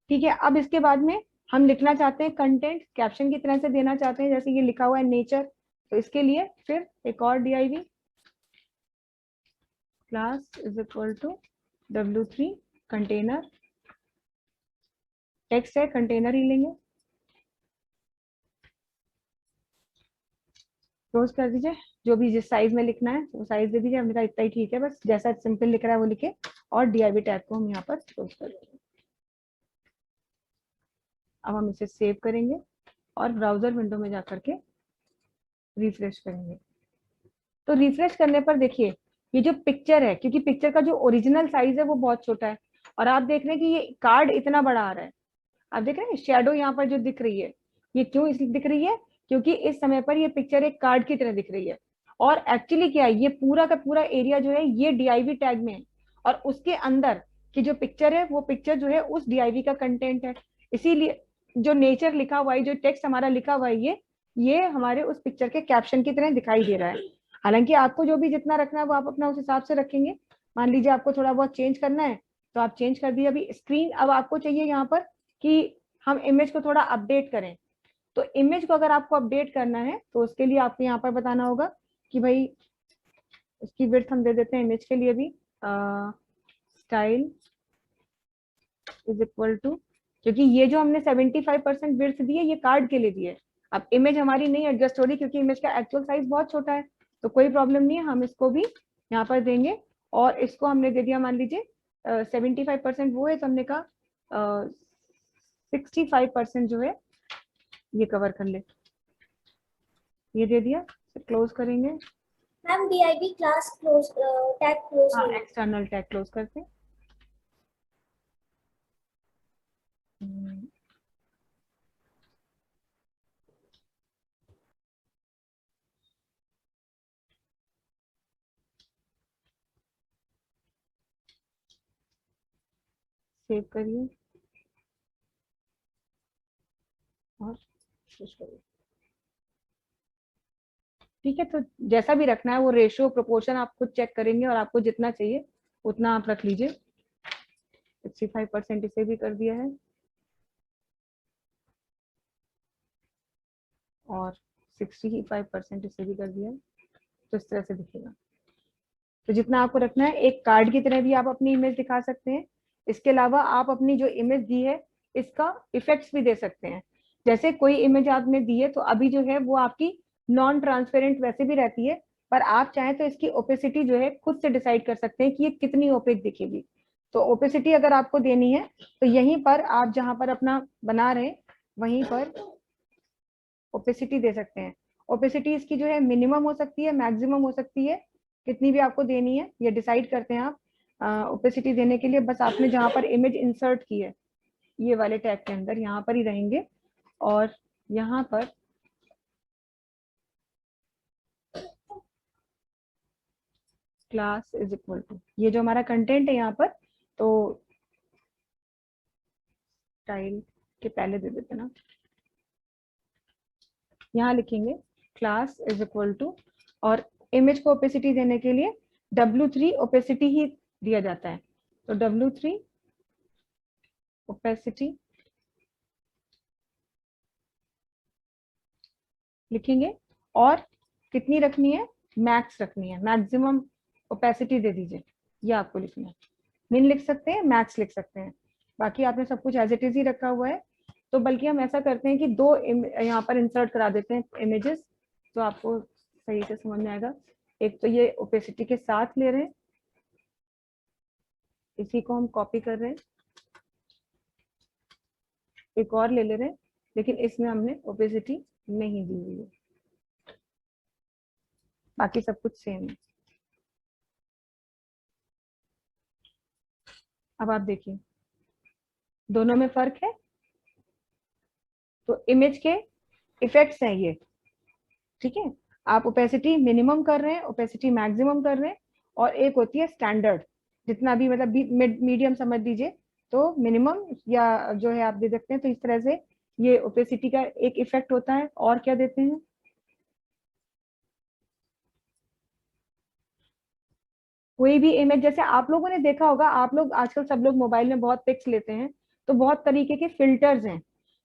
ठीक है, अब इसके बाद में हम लिखना चाहते हैं कंटेंट कैप्शन की तरह से देना चाहते हैं, जैसे ये लिखा हुआ है नेचर, तो इसके लिए फिर एक और div class is equal to W3 container, text है कंटेनर ही लेंगे, क्लोज कर दीजिए। जो भी जिस साइज में लिखना है वो साइज दे दीजिए, हमने कहा इतना ही ठीक है, बस जैसा सिंपल लिख रहा है वो लिखे और div टैग को हम यहाँ पर क्लोज कर देंगे। अब हम इसे सेव करेंगे और ब्राउजर विंडो में जाकर के रिफ्रेश करेंगे। तो रिफ्रेश करने पर देखिए ये जो पिक्चर है, क्योंकि पिक्चर का जो ओरिजिनल साइज है वो बहुत छोटा है और आप देख रहे हैं कि ये कार्ड इतना बड़ा आ रहा है। आप देख रहे हैं शेडो यहाँ पर जो दिख रही है ये क्यों इसलिए दिख रही है? क्योंकि इस समय पर ये पिक्चर एक कार्ड की तरह दिख रही है और एक्चुअली क्या है, ये पूरा का पूरा एरिया जो है ये div टैग में है और उसके अंदर की जो पिक्चर है वो पिक्चर जो है उस div का कंटेंट है। इसीलिए जो नेचर लिखा हुआ है, जो टेक्स्ट हमारा लिखा हुआ है, ये हमारे उस पिक्चर के कैप्शन की तरह दिखाई दे रहा है। हालांकि आपको जो भी जितना रखना है वो आप अपना उस हिसाब से रखेंगे। मान लीजिए आपको थोड़ा बहुत चेंज करना है तो आप चेंज कर दीजिए। अभी स्क्रीन अब आपको चाहिए यहाँ पर कि हम इमेज को थोड़ा अपडेट करें, तो इमेज को अगर आपको अपडेट करना है तो उसके लिए आपको यहाँ पर बताना होगा कि भाई इसकी विड्थ हम दे देते हैं इमेज के लिए भी स्टाइल इज इक्वल टू, क्योंकि ये जो हमने 75% विड्थ दी है ये कार्ड के लिए दी है। अब इमेज हमारी नहीं एडजस्ट हो रही क्योंकि इमेज का एक्चुअल साइज बहुत छोटा है, तो कोई प्रॉब्लम नहीं है, हम इसको भी यहाँ पर देंगे और इसको हमने दे दिया मान लीजिए 75% वो है तो हमने कहा 65% जो है ये कवर कर ले, ये दे दिया। क्लोज करेंगे, ma'am div class close tag close हाँ नहीं एक्सटर्नल टैग क्लोज करते हैं। सेव करिए और पुश करिए। ठीक है, तो जैसा भी रखना है वो रेशियो प्रोपोर्शन आप खुद चेक करेंगे और आपको जितना चाहिए उतना आप रख लीजिए। 65% इसे भी कर दिया है और 65% इसे भी कर दिया है, तो इस तरह से दिखेगा। तो जितना आपको रखना है, एक कार्ड की तरह भी आप अपनी इमेज दिखा सकते हैं। इसके अलावा आप अपनी जो इमेज दी है इसका इफेक्ट्स भी दे सकते हैं। जैसे कोई इमेज आपने दी है तो अभी जो है वो आपकी नॉन ट्रांसपेरेंट वैसे भी रहती है, पर आप चाहें तो इसकी ओपेसिटी जो है खुद से डिसाइड कर सकते हैं कि ये कितनी ओपेक दिखेगी। तो ओपेसिटी अगर आपको देनी है तो यहीं पर आप जहां पर अपना बना रहे हैं वहीं पर ओपेसिटी दे सकते हैं। ओपेसिटी इसकी जो है मिनिमम हो सकती है, मैक्सिमम हो सकती है, कितनी भी आपको देनी है ये डिसाइड करते हैं आप। ओपेसिटी देने के लिए बस आपने जहां पर इमेज इंसर्ट की है ये वाले टैग के अंदर यहाँ पर ही रहेंगे और यहाँ पर क्लास इज इक्वल टू, ये जो हमारा कंटेंट है यहाँ पर, तो स्टाइल के पहले दे देते ना, यहाँ लिखेंगे क्लास इज इक्वल टू, और इमेज को ओपेसिटी देने के लिए W3 ओपेसिटी ही दिया जाता है, तो W3 ओपेसिटी लिखेंगे, और कितनी रखनी है, मैक्स रखनी है, मैक्सिमम ओपेसिटी दे दीजिए, ये आपको लिखना है। मिन लिख सकते हैं, मैक्स लिख सकते हैं, बाकी आपने सब कुछ एज इट इज ही रखा हुआ है। तो बल्कि हम ऐसा करते हैं कि दो यहाँ पर इंसर्ट करा देते हैं इमेजेस, तो आपको सही से समझ में आएगा। एक तो ये ओपेसिटी के साथ ले रहे हैं, इसी को हम कॉपी कर रहे हैं, एक और ले रहे हैं, लेकिन इसमें हमने ओपेसिटी नहीं दी हुई है, बाकी सब कुछ सेम है। अब आप देखिए दोनों में फर्क है, तो इमेज के इफेक्ट्स हैं ये, ठीक है। आप ओपेसिटी मिनिमम कर रहे हैं, ओपेसिटी मैक्सिमम कर रहे हैं, और एक होती है स्टैंडर्ड, जितना भी मतलब मीडियम समझ लीजिए, तो मिनिमम या जो है आप दे सकते हैं। तो इस तरह से ये ओपेसिटी का एक इफेक्ट होता है। और क्या देते हैं, कोई भी इमेज, जैसे आप लोगों ने देखा होगा, आप लोग आजकल सब लोग मोबाइल में बहुत पिक्स लेते हैं, तो बहुत तरीके के फिल्टर्स हैं,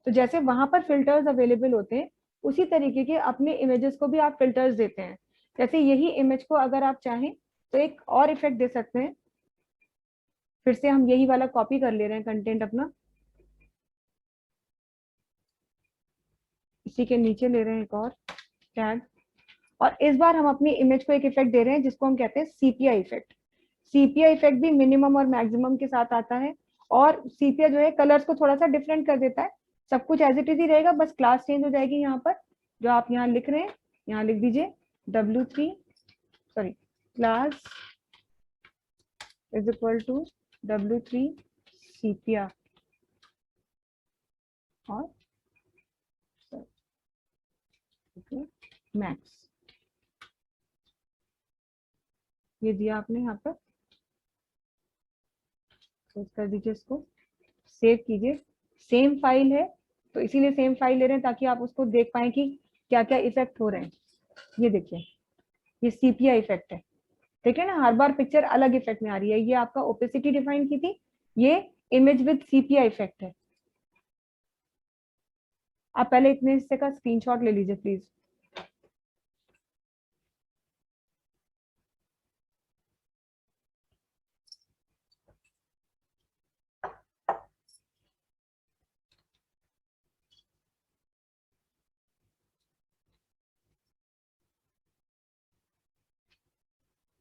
तो जैसे वहां पर फिल्टर्स अवेलेबल होते हैं, उसी तरीके के अपने इमेजेस को भी आप फिल्टर्स देते हैं। जैसे यही इमेज को अगर आप चाहें तो एक और इफेक्ट दे सकते हैं, फिर से हम यही वाला कॉपी कर ले रहे हैं कंटेंट अपना, इसी के नीचे ले रहे हैं एक और टैग, और इस बार हम अपनी इमेज को एक इफेक्ट दे रहे हैं जिसको हम कहते हैं सीपिया इफेक्ट। सीपिया इफेक्ट भी मिनिमम और मैक्सिमम के साथ आता है, और सीपिया जो है कलर्स को थोड़ा सा डिफरेंट कर देता है, सब कुछ एज इट इज ही रहेगा, बस क्लास चेंज हो जाएगी। यहाँ पर जो आप यहाँ लिख रहे हैं, यहाँ लिख दीजिए class is equal to W3 sepia, और मैक्स, ये दिया आपने यहाँ पर, तो कर दीजिए, इसको सेव कीजिए। सेम फाइल है तो इसीलिए सेम फाइल ले रहे हैं, ताकि आप उसको देख पाए कि क्या क्या इफेक्ट हो रहे हैं। ये देखिए, ये सीपिया इफेक्ट है, ठीक है ना, हर बार पिक्चर अलग इफेक्ट में आ रही है। ये आपका ओपेसिटी डिफाइन की थी, ये इमेज विद सीपिया इफेक्ट है। आप पहले इतने हिस्से का स्क्रीनशॉट ले लीजिए प्लीज।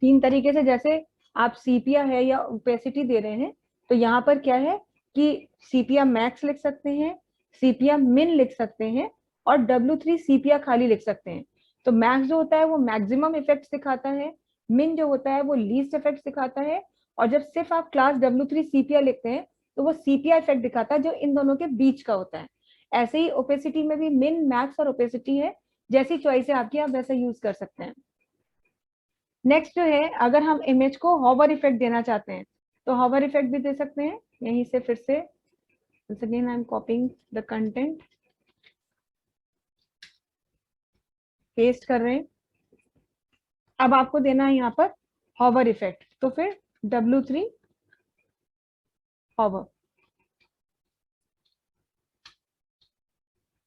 तीन तरीके से, जैसे आप सीपिया है या ओपेसिटी दे रहे हैं, तो यहाँ पर क्या है कि सीपिया मैक्स लिख सकते हैं, सीपिया मिन लिख सकते हैं, और W3 सीपिया खाली लिख सकते हैं। तो मैक्स जो होता है वो मैक्सिमम इफेक्ट दिखाता है, मिन जो होता है वो लीस्ट इफेक्ट दिखाता है, और जब सिर्फ आप क्लास W3 सीपिया लिखते हैं तो वो सीपिया इफेक्ट दिखाता है, जो इन दोनों के बीच का होता है। ऐसे ही ओपेसिटी में भी मिन, मैक्स और ओपेसिटी है, जैसी चॉइस है आपकी, आप वैसा यूज कर सकते हैं। नेक्स्ट जो है, अगर हम इमेज को हॉवर इफेक्ट देना चाहते हैं तो हॉवर इफेक्ट भी दे सकते हैं। यहीं से फिर से again I am copying the content, paste कर रहे हैं। अब आपको देना है यहाँ पर हॉवर इफेक्ट, तो फिर W3 हॉवर,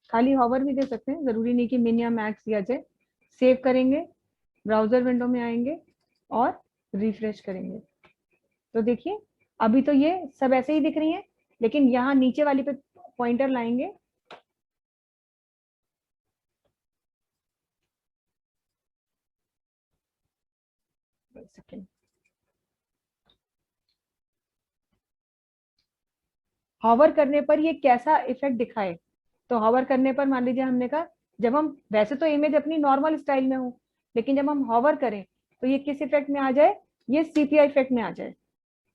खाली हॉवर भी दे सकते हैं, जरूरी नहीं कि मिन या मैक्स दिया जाए। सेव करेंगे, ब्राउजर विंडो में आएंगे और रिफ्रेश करेंगे, तो देखिए अभी तो ये सब ऐसे ही दिख रही है, लेकिन यहाँ नीचे वाली पे पॉइंटर लाएंगे, सेकेंड, हॉवर करने पर ये कैसा इफेक्ट दिखाए। तो हॉवर करने पर मान लीजिए हमने कहा, जब हम वैसे तो इमेज अपनी नॉर्मल स्टाइल में हो, लेकिन जब हम हॉवर करें तो ये किस इफेक्ट में आ जाए, ये सीपिया इफेक्ट में आ जाए।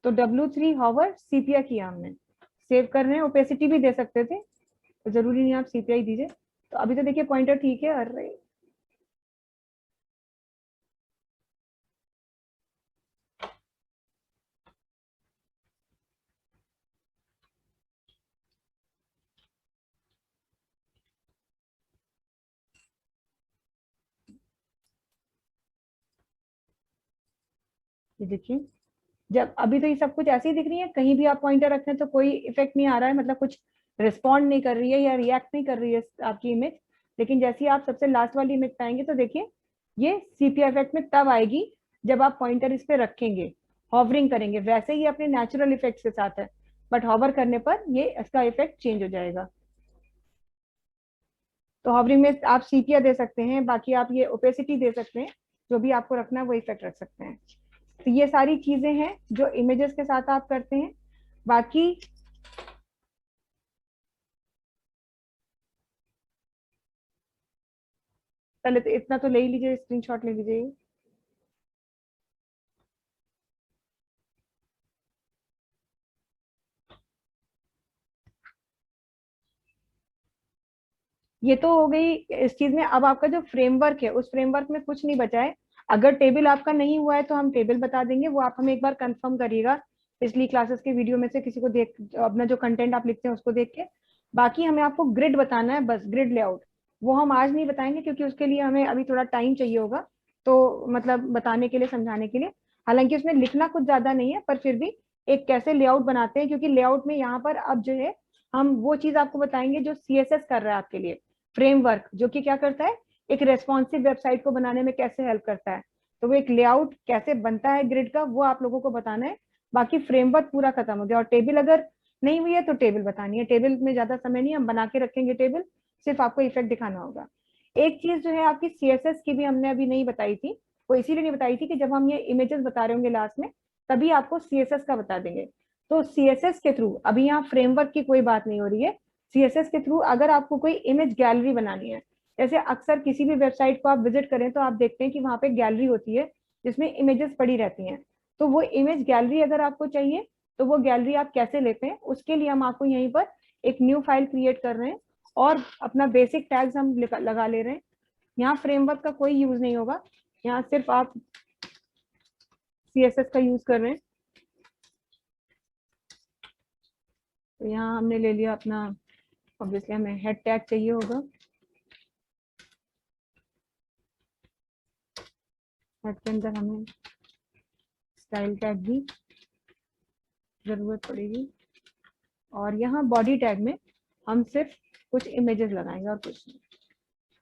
तो W3 हॉवर सीपिया किया हमने, सेव कर रहे हैं। ओपेसिटी भी दे सकते थे, तो जरूरी नहीं आप सीपिया ही दीजिए। तो अभी तो देखिए पॉइंटर ठीक है। अरे ये देखिए, जब अभी तो ये सब कुछ ऐसे ही दिख रही है, कहीं भी आप पॉइंटर रखें तो कोई इफेक्ट नहीं आ रहा है, मतलब कुछ रिस्पॉन्ड नहीं कर रही है या रिएक्ट नहीं कर रही है आपकी इमेज। लेकिन जैसे ही आप सबसे लास्ट वाली इमेज पाएंगे तो देखिए ये सीपीआई इफेक्ट में तब आएगी जब आप पॉइंटर इस पे रखेंगे, हॉवरिंग करेंगे। वैसे ही अपने नेचुरल इफेक्ट के साथ है, बट हॉवर करने पर ये इसका इफेक्ट चेंज हो जाएगा। तो हॉवरिंग में आप सीपिया दे सकते हैं, बाकी आप ये ओपेसिटी दे सकते हैं, जो भी आपको रखना है वो इफेक्ट रख सकते हैं। तो ये सारी चीजें हैं जो इमेजेस के साथ आप करते हैं। बाकी पहले तो इतना तो ले ही लीजिए, स्क्रीनशॉट ले लीजिए। ये तो हो गई इस चीज में। अब आपका जो फ्रेमवर्क है उस फ्रेमवर्क में कुछ नहीं बचा है। अगर टेबल आपका नहीं हुआ है तो हम टेबल बता देंगे, वो आप हमें एक बार कंफर्म करिएगा पिछली क्लासेस के वीडियो में से किसी को देख, अपना जो कंटेंट आप लिखते हैं उसको देख के। बाकी हमें आपको ग्रिड बताना है, बस ग्रिड लेआउट। वो हम आज नहीं बताएंगे क्योंकि उसके लिए हमें अभी थोड़ा टाइम चाहिए होगा, तो मतलब बताने के लिए, समझाने के लिए। हालांकि उसमें लिखना कुछ ज्यादा नहीं है, पर फिर भी एक कैसे लेआउट बनाते हैं, क्योंकि लेआउट में यहाँ पर अब जो है हम वो चीज आपको बताएंगे जो सीएसएस कर रहा है आपके लिए, फ्रेमवर्क, जो कि क्या करता है, एक रेस्पॉन्सिव वेबसाइट को बनाने में कैसे हेल्प करता है। तो वो एक लेआउट कैसे बनता है ग्रिड का, वो आप लोगों को बताना है। बाकी फ्रेमवर्क पूरा खत्म हो गया। और टेबल अगर नहीं हुई है तो टेबल बतानी है। टेबल में ज्यादा समय नहीं, हम बना के रखेंगे टेबल, सिर्फ आपको इफेक्ट दिखाना होगा। एक चीज जो है आपकी सीएसएस की भी हमने अभी नहीं बताई थी, वो इसीलिए नहीं बताई थी कि जब हम ये इमेजेस बता रहे होंगे लास्ट में, तभी आपको सीएसएस का बता देंगे। तो सीएसएस के थ्रू अभी यहाँ फ्रेमवर्क की कोई बात नहीं हो रही है। सीएसएस के थ्रू अगर आपको कोई इमेज गैलरी बनानी है, जैसे अक्सर किसी भी वेबसाइट को आप विजिट करें तो आप देखते हैं कि वहां पे गैलरी होती है जिसमें इमेजेस पड़ी रहती हैं। तो वो इमेज गैलरी अगर आपको चाहिए तो वो गैलरी आप कैसे लेते हैं, उसके लिए हम आपको यहीं पर एक न्यू फाइल क्रिएट कर रहे हैं और अपना बेसिक टैग्स हम लगा ले रहे हैं। यहाँ फ्रेमवर्क का कोई यूज नहीं होगा, यहाँ सिर्फ आप सीएसएस का यूज कर रहे हैं। तो यहाँ हमने ले लिया अपना, ऑब्वियसली हमें हेड टैग चाहिए होगा, हेड के अंदर हमें स्टाइल टैग की जरूरत पड़ेगी। और यहाँ बॉडी टैग में हम सिर्फ कुछ इमेजेस लगाएंगे और कुछ नहीं।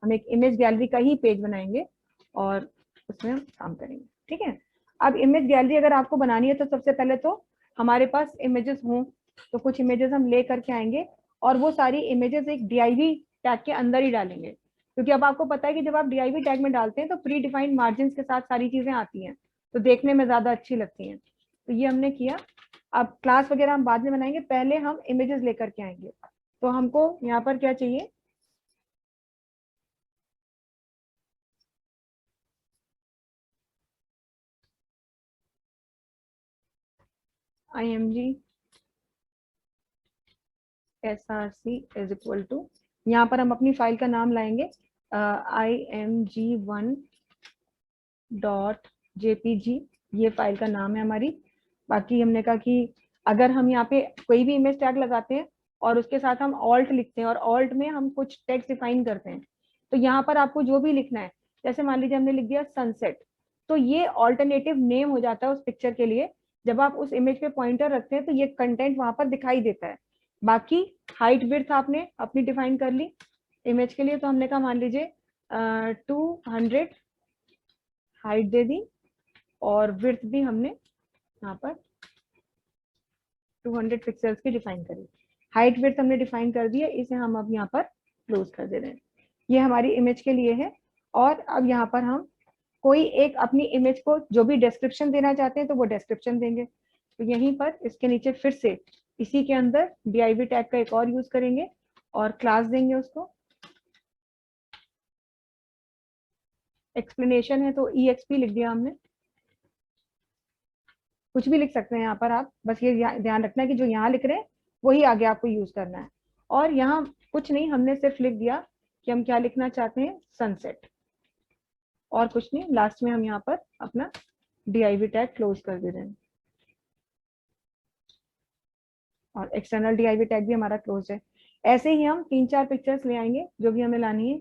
हम एक इमेज गैलरी का ही पेज बनाएंगे और उसमें हम काम करेंगे, ठीक है। अब इमेज गैलरी अगर आपको बनानी है तो सबसे पहले तो हमारे पास इमेजेस हों, तो कुछ इमेजेस हम ले करके आएंगे और वो सारी इमेजेस एक डीआईवी टैग के अंदर ही डालेंगे। क्योंकि अब आपको पता है कि जब आप डीआईवी टैग में डालते हैं तो प्री डिफाइंड मार्जिन के साथ सारी चीजें आती हैं, तो देखने में ज्यादा अच्छी लगती हैं। तो ये हमने किया। अब क्लास वगैरह हम बाद में बनाएंगे, पहले हम इमेजेस लेकर के आएंगे। तो हमको यहाँ पर क्या चाहिए, img src is equal to, यहाँ पर हम अपनी फाइल का नाम लाएंगे img1.jpg, ये फाइल का नाम है हमारी। बाकी हमने कहा कि अगर हम यहाँ पे कोई भी इमेज टैग लगाते हैं और उसके साथ हम ऑल्ट लिखते हैं और ऑल्ट में हम कुछ टेक्स्ट डिफाइन करते हैं, तो यहाँ पर आपको जो भी लिखना है, जैसे मान लीजिए हमने लिख दिया सनसेट, तो ये ऑल्टरनेटिव नेम हो जाता है उस पिक्चर के लिए। जब आप उस इमेज पे पॉइंटर रखते हैं तो ये कंटेंट वहां पर दिखाई देता है। बाकी हाइट विड्थ आपने अपनी डिफाइन कर ली इमेज के लिए, तो हमने कहा मान लीजिए 200 हाइट दे दी और विड्थ भी हमने यहाँ पर 200 पिक्सल्स की डिफाइन करी। हाइट विड्थ हमने डिफाइन कर दिया, इसे हम अब यहाँ पर क्लोज कर दे रहे हैं। ये हमारी इमेज के लिए है। और अब यहाँ पर हम कोई एक अपनी इमेज को जो भी डिस्क्रिप्शन देना चाहते हैं तो वो डिस्क्रिप्शन देंगे। तो यहीं पर इसके नीचे फिर से इसी के अंदर div टैग का एक और यूज करेंगे और क्लास देंगे उसको। एक्सप्लेनेशन है तो exp लिख दिया हमने, कुछ भी लिख सकते हैं यहाँ पर आप, बस ये ध्यान रखना है कि जो यहाँ लिख रहे हैं वही आगे आपको यूज करना है। और यहाँ कुछ नहीं, हमने सिर्फ लिख दिया कि हम क्या लिखना चाहते हैं, सनसेट, और कुछ नहीं। लास्ट में हम यहाँ पर अपना div टैग क्लोज कर दे रहे हैं और एक्सटर्नल div टैग भी हमारा क्लोज है। ऐसे ही हम 3-4 पिक्चर्स ले आएंगे जो भी हमें लानी है।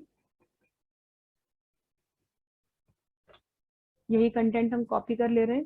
यही कंटेंट हम कॉपी कर ले रहे हैं।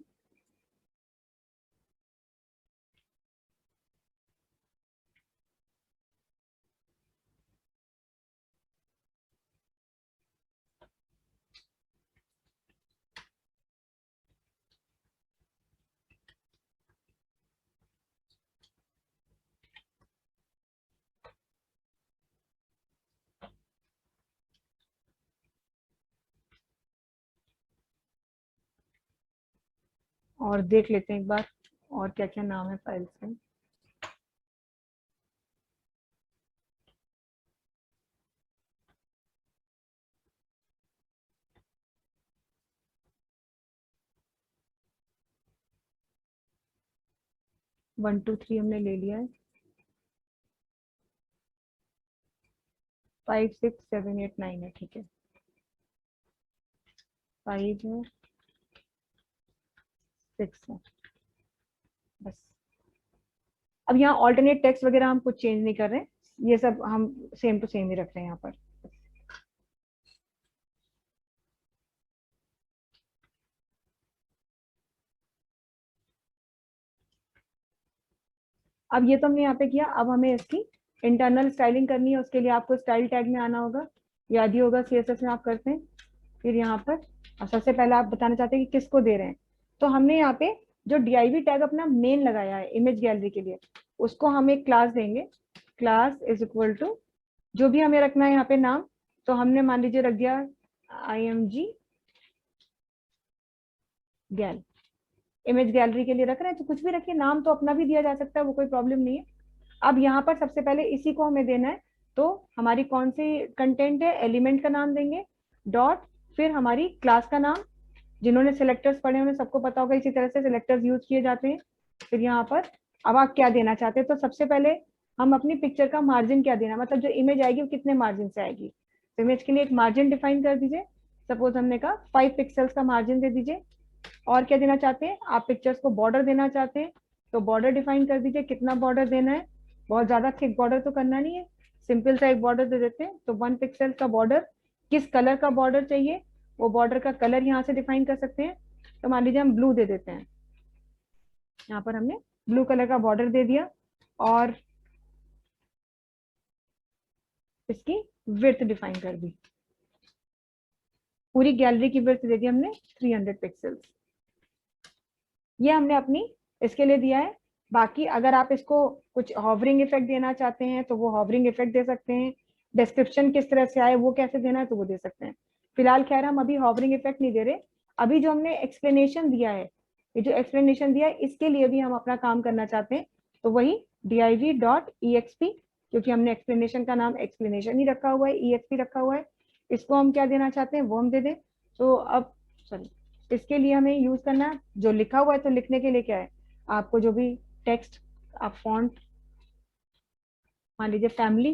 और देख लेते हैं एक बार और क्या क्या नाम है फाइल्स में। वन टू थ्री हमने ले लिया है, 5 6 7 8 9 है, ठीक है। 5 है, 6 है, बस। अब यहाँ ऑल्टरनेट टेक्स्ट वगैरह हम कुछ चेंज नहीं कर रहे हैं, ये सब हम सेम टू सेम ही रख रहे हैं यहाँ पर। अब ये तो हमने यहाँ पे किया। अब हमें इसकी इंटरनल स्टाइलिंग करनी है, उसके लिए आपको स्टाइल टैग में आना होगा, याद ही होगा CSS में आप करते हैं। फिर यहाँ पर सबसे पहले आप बताना चाहते हैं कि किसको दे रहे हैं, तो हमने यहाँ पे जो div टैग अपना मेन लगाया है इमेज गैलरी के लिए, उसको हम एक क्लास देंगे। क्लास इज इक्वल टू जो भी हमें रखना है यहाँ पे नाम, तो हमने मान लीजिए रख दिया img गैल, इमेज गैलरी के लिए रख रहे हैं तो कुछ भी रखिए, नाम तो अपना भी दिया जा सकता है, वो कोई प्रॉब्लम नहीं है। अब यहाँ पर सबसे पहले इसी को हमें देना है, तो हमारी कौन सी कंटेंट है, एलिमेंट का नाम देंगे, डॉट, फिर हमारी क्लास का नाम। जिन्होंने सिलेक्टर्स पढ़े उन्हें सबको पता होगा इसी तरह से सिलेक्टर्स यूज किए जाते हैं। फिर यहाँ पर अब आप क्या देना चाहते हैं, तो सबसे पहले हम अपनी पिक्चर का मार्जिन क्या देना, मतलब जो इमेज आएगी वो कितने मार्जिन से आएगी, तो इमेज के लिए एक मार्जिन डिफाइन कर दीजिए। सपोज हमने कहा 5 पिक्सल्स का मार्जिन दे दीजिए। और क्या देना चाहते हैं आप, पिक्चर्स को बॉर्डर देना चाहते हैं, तो बॉर्डर डिफाइन कर दीजिए, कितना बॉर्डर देना है। बहुत ज्यादा थिक बॉर्डर तो करना नहीं है, सिंपल सा एक बॉर्डर दे देते हैं। तो 1 पिक्सल का बॉर्डर, किस कलर का बॉर्डर चाहिए, वो बॉर्डर का कलर यहाँ से डिफाइन कर सकते हैं। तो मान लीजिए हम ब्लू दे देते हैं, यहाँ पर हमने ब्लू कलर का बॉर्डर दे दिया, और इसकी विड्थ डिफाइन कर दी, पूरी गैलरी की विड्थ दे दी हमने 300 पिक्सल्स। ये हमने अपनी इसके लिए दिया है। बाकी अगर आप इसको कुछ हॉवरिंग इफेक्ट देना चाहते हैं तो वो हॉवरिंग इफेक्ट दे सकते हैं, डिस्क्रिप्शन किस तरह से आए वो कैसे देना है तो वो दे सकते हैं। फिलहाल खैर हम अभी हॉवरिंग इफेक्ट नहीं दे रहे। अभी जो हमने एक्सप्लेनेशन दिया है, ये जो एक्सप्लेनेशन दिया है इसके लिए भी हम अपना काम करना चाहते हैं, तो वही div.exp, क्योंकि हमने एक्सप्लेनेशन का नाम एक्सप्लेनेशन ही रखा हुआ है, exp रखा हुआ है, इसको हम क्या देना चाहते हैं वो हम दे दें। तो अब सॉरी, इसके लिए हमें यूज करना है जो लिखा हुआ है, तो लिखने के लिए क्या है, आपको जो भी टेक्स्ट, आप फॉन्ट मान लीजिए फैमिली,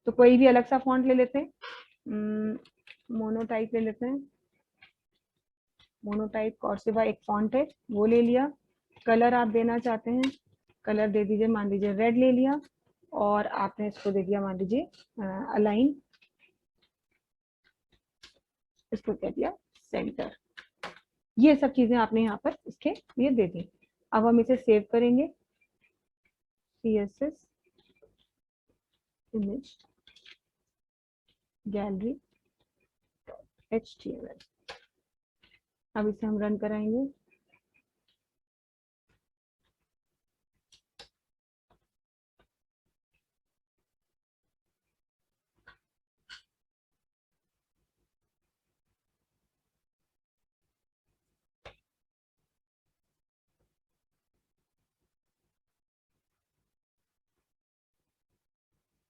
तो कोई भी अलग सा फॉन्ट ले लेते हैं, मोनोटाइप ले लेते हैं, मोनोटाइप कॉर्सिवा एक फॉन्ट है वो ले लिया। कलर आप देना चाहते हैं, कलर दे दीजिए, मान लीजिए रेड ले लिया, और आपने इसको दे दिया मान लीजिए अलाइन, इसको कह दिया सेंटर। ये सब चीजें आपने यहाँ पर इसके लिए दे दी। अब हम इसे सेव करेंगे, CSS इमेज गैलरी HTML। अब इसे हम रन कराएंगे।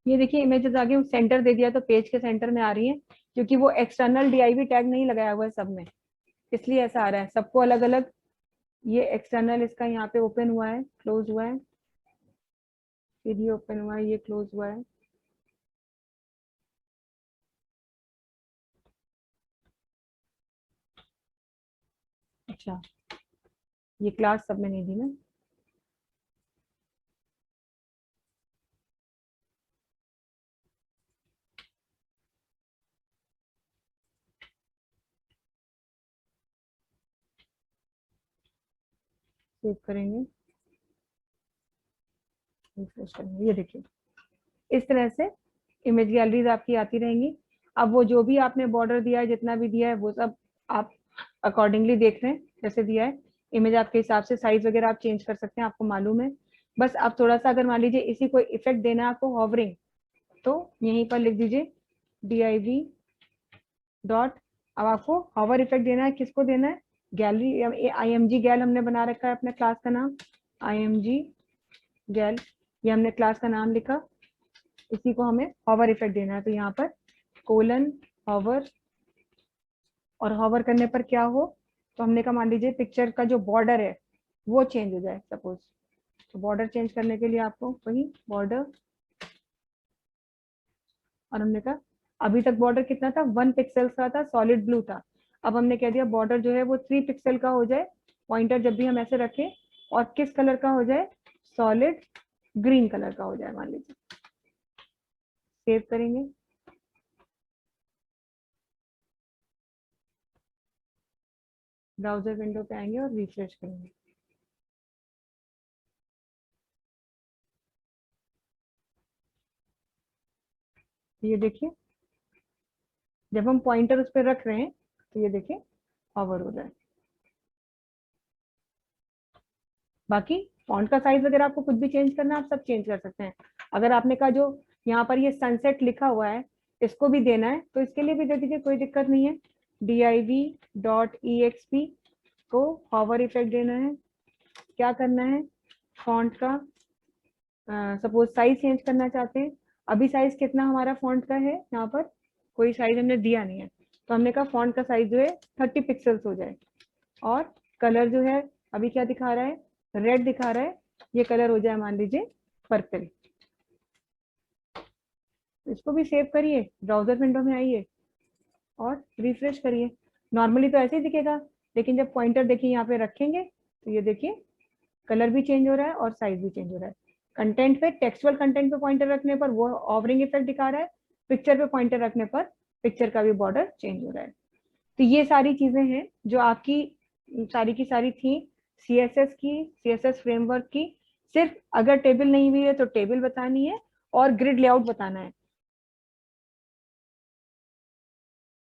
ये देखिए इमेजेस आ गई, सेंटर दे दिया तो पेज के सेंटर में आ रही है, क्योंकि वो एक्सटर्नल div टैग नहीं लगाया हुआ है सब में, इसलिए ऐसा आ रहा है सबको अलग अलग। ये एक्सटर्नल इसका यहाँ पे ओपन हुआ है, क्लोज हुआ है, फिर ये ओपन हुआ है, ये क्लोज हुआ है। अच्छा, ये क्लास सब में नहीं दी ना। सेव करेंगे, रिफ्रेश करेंगे, ये देखिए इस तरह से इमेज गैलरीज आपकी आती रहेंगी। अब वो जो भी आपने बॉर्डर दिया है, जितना भी दिया है, वो सब आप अकॉर्डिंगली देख रहे हैं जैसे दिया है। इमेज आपके हिसाब से साइज वगैरह आप चेंज कर सकते हैं, आपको मालूम है। बस आप थोड़ा सा अगर मान लीजिए इसी को इफेक्ट देना है आपको हॉवरिंग, तो यहीं पर लिख दीजिए div डॉट। अब आपको हॉवर इफेक्ट देना है, किसको देना है, गैलरी img गैल हमने बना रखा है अपने क्लास का नाम img गैल, ये हमने क्लास का नाम लिखा, इसी को हमें हॉवर इफेक्ट देना है। तो यहाँ पर कोलन हॉवर, और हॉवर करने पर क्या हो, तो हमने कहा मान लीजिए पिक्चर का जो बॉर्डर है वो चेंज हो जाए सपोज। तो बॉर्डर चेंज करने के लिए आपको वही बॉर्डर, और हमने कहा अभी तक बॉर्डर कितना था, 1 पिक्सल का था, सॉलिड ब्लू था। अब हमने कह दिया बॉर्डर जो है वो 3 पिक्सल का हो जाए, पॉइंटर जब भी हम ऐसे रखें, और किस कलर का हो जाए, सॉलिड ग्रीन कलर का हो जाए मान लीजिए। सेव करेंगे, ब्राउजर विंडो पे आएंगे और रिफ्रेश करेंगे। ये देखिए जब हम पॉइंटर उस पर रख रहे हैं तो ये देखिए हॉवर हो रहा है। बाकी फॉन्ट का साइज वगैरह आपको कुछ भी चेंज करना है, आप सब चेंज कर सकते हैं। अगर आपने कहा जो यहाँ पर ये सनसेट लिखा हुआ है इसको भी देना है तो इसके लिए भी दे दीजिए, कोई दिक्कत नहीं है। div.exp को हॉवर इफेक्ट देना है। क्या करना है, फॉन्ट का सपोज साइज चेंज करना चाहते हैं। अभी साइज कितना हमारा फॉन्ट का है, यहाँ पर कोई साइज हमने दिया नहीं है, तो हमने कहा फॉन्ट का साइज जो है 30 पिक्सल्स हो जाए, और कलर जो है अभी क्या दिखा रहा है, रेड दिखा रहा है, ये कलर हो जाए मान लीजिए पर्पल। इसको भी सेव करिए, ब्राउजर विंडो में आइए और रिफ्रेश करिए। नॉर्मली तो ऐसे ही दिखेगा, लेकिन जब पॉइंटर देखिए यहाँ पे रखेंगे तो ये देखिए कलर भी चेंज हो रहा है और साइज भी चेंज हो रहा है। कंटेंट पे, टेक्सचुअल कंटेंट पे पॉइंटर रखने पर वो ऑवरिंग इफेक्ट दिखा रहा है, पिक्चर पे पॉइंटर रखने पर पिक्चर का भी बॉर्डर चेंज हो रहा है। तो ये सारी चीजें हैं जो आपकी सारी की सारी थी सीएसएस की, सीएसएस फ्रेमवर्क की। सिर्फ अगर टेबल नहीं हुई है तो टेबल बतानी है और ग्रिड लेआउट बताना है।